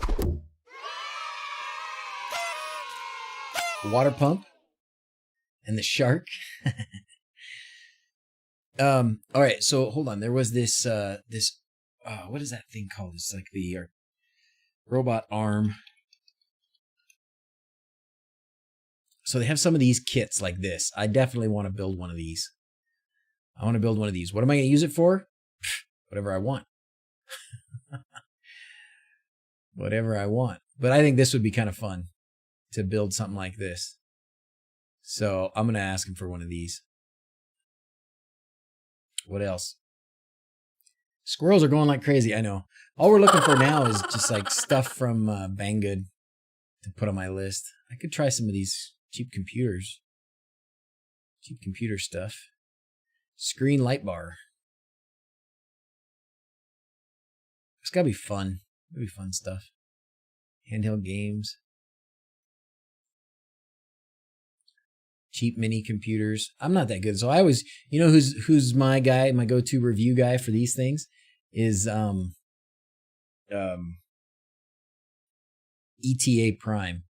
The water pump and the shark. All right. So hold on. There was this what is that thing called? It's like the robot arm. So they have some of these kits like this. I definitely want to build one of these. I want to build one of these. What am I going to use it for? Whatever I want. Whatever I want. But I think this would be kind of fun to build something like this. So I'm going to ask him for one of these. What else? Squirrels are going like crazy. I know. All we're looking for now is just like stuff from Banggood to put on my list. I could try some of these cheap computers. Cheap computer stuff. Screen light bar. It's got to be fun. It'll be fun stuff. Handheld games. Cheap mini computers. I'm not that good. So I always, you know who's my guy, my go-to review guy for these things is ETA Prime.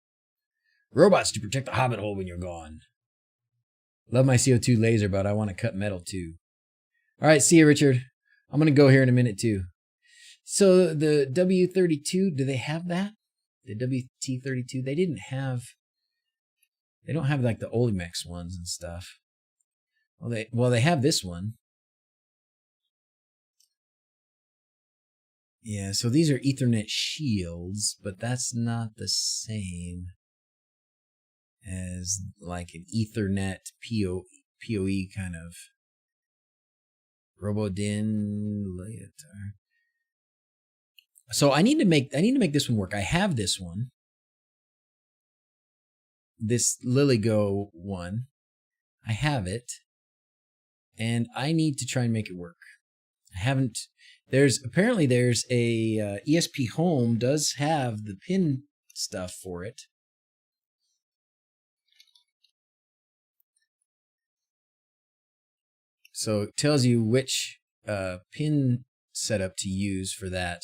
Robots to protect the hobbit hole when you're gone. Love my CO2 laser, but I want to cut metal too. All right, see you, Richard. I'm going to go here in a minute too. So the W32, do they have that? The WT32, they don't have like the Olimex ones and stuff. Well, they have this one. Yeah, so these are Ethernet shields, but that's not the same as like an Ethernet PoE kind of Robodin. So I need to make this one work. I have this one. This LilyGo one. I have it. And I need to try and make it work. I haven't. There's a ESP Home does have the pin stuff for it. So it tells you which pin setup to use for that.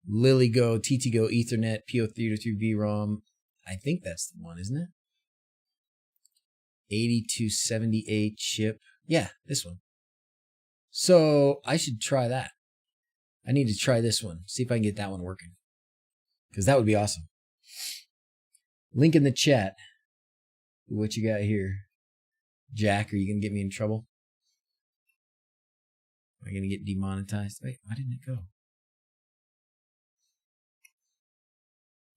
LilyGo, TTGo, Ethernet, PO323 VROM. I think that's the one, isn't it? 8278 chip. Yeah, this one. So I should try that. I need to try this one. See if I can get that one working. Because that would be awesome. Link in the chat. What you got here? Jack, are you going to get me in trouble? Am I going to get demonetized? Wait, why didn't it go?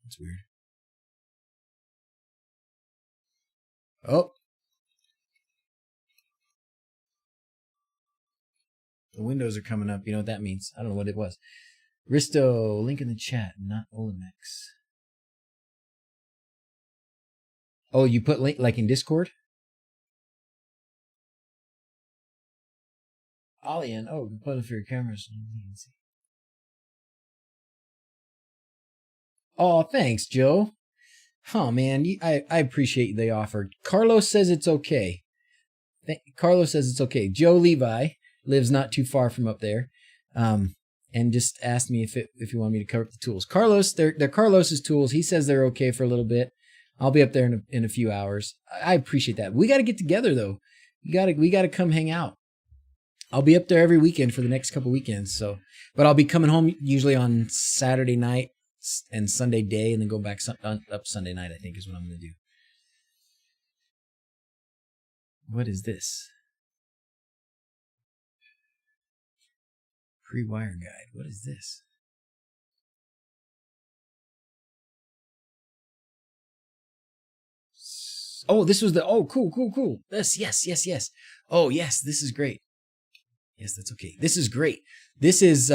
That's weird. Oh. The windows are coming up. You know what that means. I don't know what it was. Risto, link in the chat, not Olimex. Oh, you put link like in Discord? Alian, oh, put it for your cameras. Oh, thanks, Joe. Oh, man, I appreciate the offer. Carlos says it's okay. Carlos says it's okay. Joe Levi lives not too far from up there, and just asked me if you want me to cover up the tools. Carlos, they're Carlos's tools. He says they're okay for a little bit. I'll be up there in a few hours. I appreciate that. We got to get together though. We got to come hang out. I'll be up there every weekend for the next couple weekends. So, but I'll be coming home usually on Saturday night and Sunday day, and then go back up Sunday night. I think is what I'm going to do. What is this? Pre-wire guide. What is this? Oh, this was cool. Yes. Oh, yes, this is great. Yes, that's okay. This is great. This is,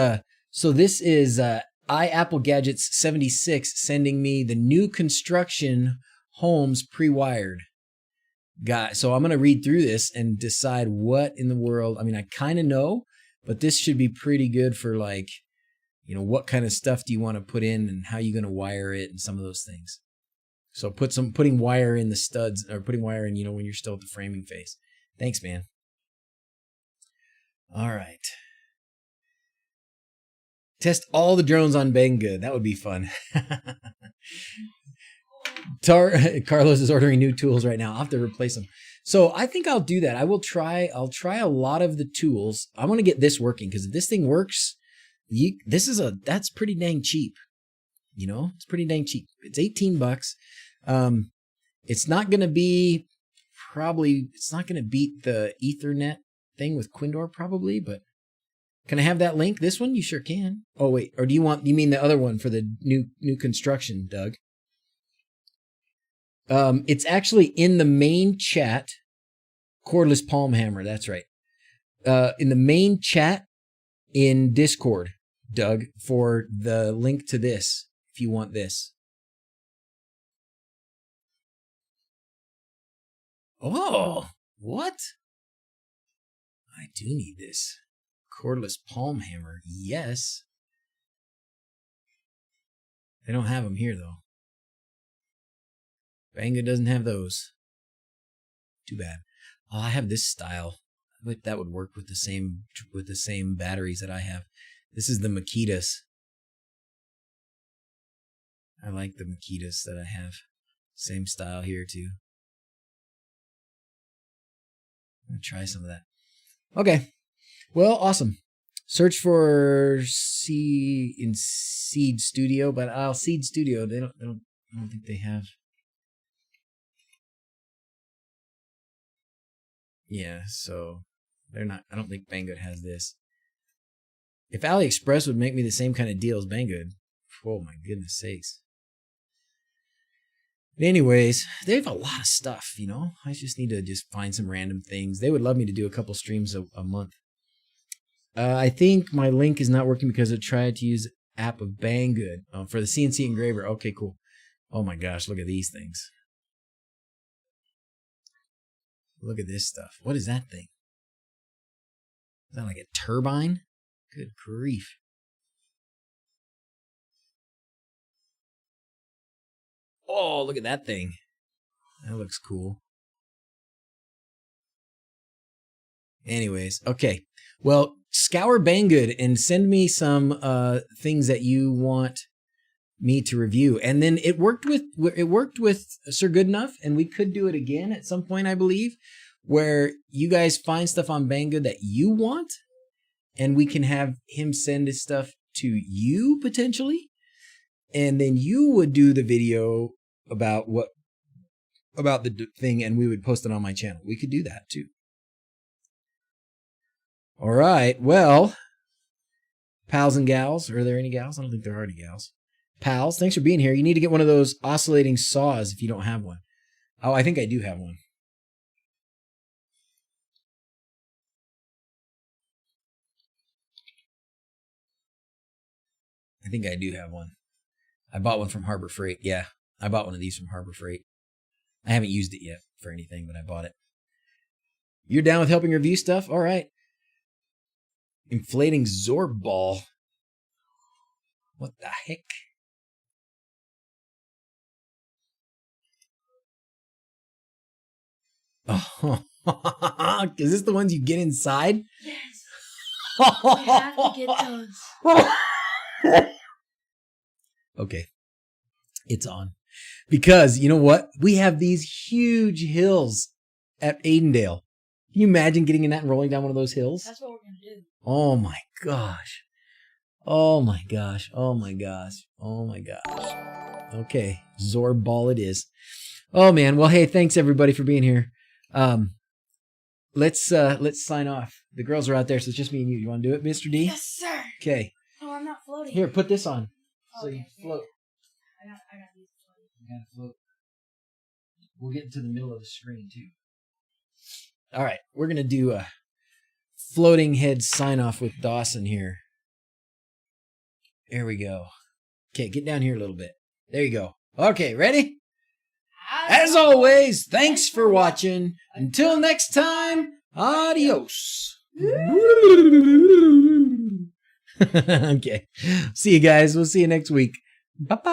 Apple Gadgets 76 sending me the new construction homes pre-wired. So I'm going to read through this and decide what in the world, I mean, I kind of know, but this should be pretty good for like, what kind of stuff do you want to put in and how you're going to wire it and some of those things. So putting wire in the studs, or putting wire in, when you're still at the framing phase. Thanks, man. All right. Test all the drones on Banggood. That would be fun. Carlos is ordering new tools right now. I'll have to replace them. So I think I'll do that. I'll try a lot of the tools. I want to get this working because if this thing works, that's pretty dang cheap. You know, it's pretty dang cheap. It's $18. It's not going to be it's not going to beat the Ethernet thing with Quindor probably, but can I have that link? This one? You sure can. Oh, wait. Or you mean the other one for the new construction, Doug? It's actually in the main chat. Cordless palm hammer. That's right. In the main chat in Discord, Doug, for the link to this, if you want this. Oh, what? I do need this. Cordless palm hammer. Yes. They don't have them here, though. Banggood doesn't have those. Too bad. Oh, I have this style. I bet that would work with the same batteries that I have. This is the Makitas. I like the Makitas that I have. Same style here, too. I'm going to try some of that. Okay. Well, awesome. Search for Seed Studio, but Seed Studio, I don't think they have. Yeah, so they're not. I don't think Banggood has this. If AliExpress would make me the same kind of deal as Banggood, oh my goodness sakes. But anyways, they have a lot of stuff, you know. I just need to find some random things. They would love me to do a couple streams a month. I think my link is not working because I tried to use app of Banggood for the CNC engraver. Okay, cool. Oh my gosh, look at these things. Look at this stuff. What is that thing? Is that like a turbine? Good grief. Oh, look at that thing. That looks cool. Anyways, okay. Well, scour Banggood and send me some things that you want me to review. And then it worked with Sir Goodenough, and we could do it again at some point, I believe, where you guys find stuff on Banggood that you want, and we can have him send his stuff to you potentially, and then you would do the video about the thing, and we would post it on my channel. We could do that too. All right. Well, pals and gals, are there any gals? I don't think there are any gals. Pals, thanks for being here. You need to get one of those oscillating saws if you don't have one. Oh, I think I do have one. I think I do have one. I bought one from Harbor Freight. Yeah, I bought one of these from Harbor Freight. I haven't used it yet for anything, but I bought it. You're down with helping review stuff? All right. Inflating Zorb ball. What the heck? Oh, is this the ones you get inside? Yes. We have to get those. Okay. It's on. Because, you know what? We have these huge hills at Aidendale. Can you imagine getting in that and rolling down one of those hills? That's what we're going to do. Oh my gosh. Oh my gosh. Oh my gosh. Oh my gosh. Okay. Zorb ball it is. Oh man. Well, hey, thanks everybody for being here. Let's sign off. The girls are out there, so it's just me and you. You want to do it, Mr. D? Yes, sir. Okay. Oh, I'm not floating. Here, put this on. So Okay, you float. I got these floating. You gotta float. We'll get into the middle of the screen too. All right, we're gonna do a floating head sign off with Dawson here. There we go. Okay, get down here a little bit. There you go. Okay, ready? As always, thanks for watching. Until next time, adios. Okay. See you guys. We'll see you next week. Bye-bye.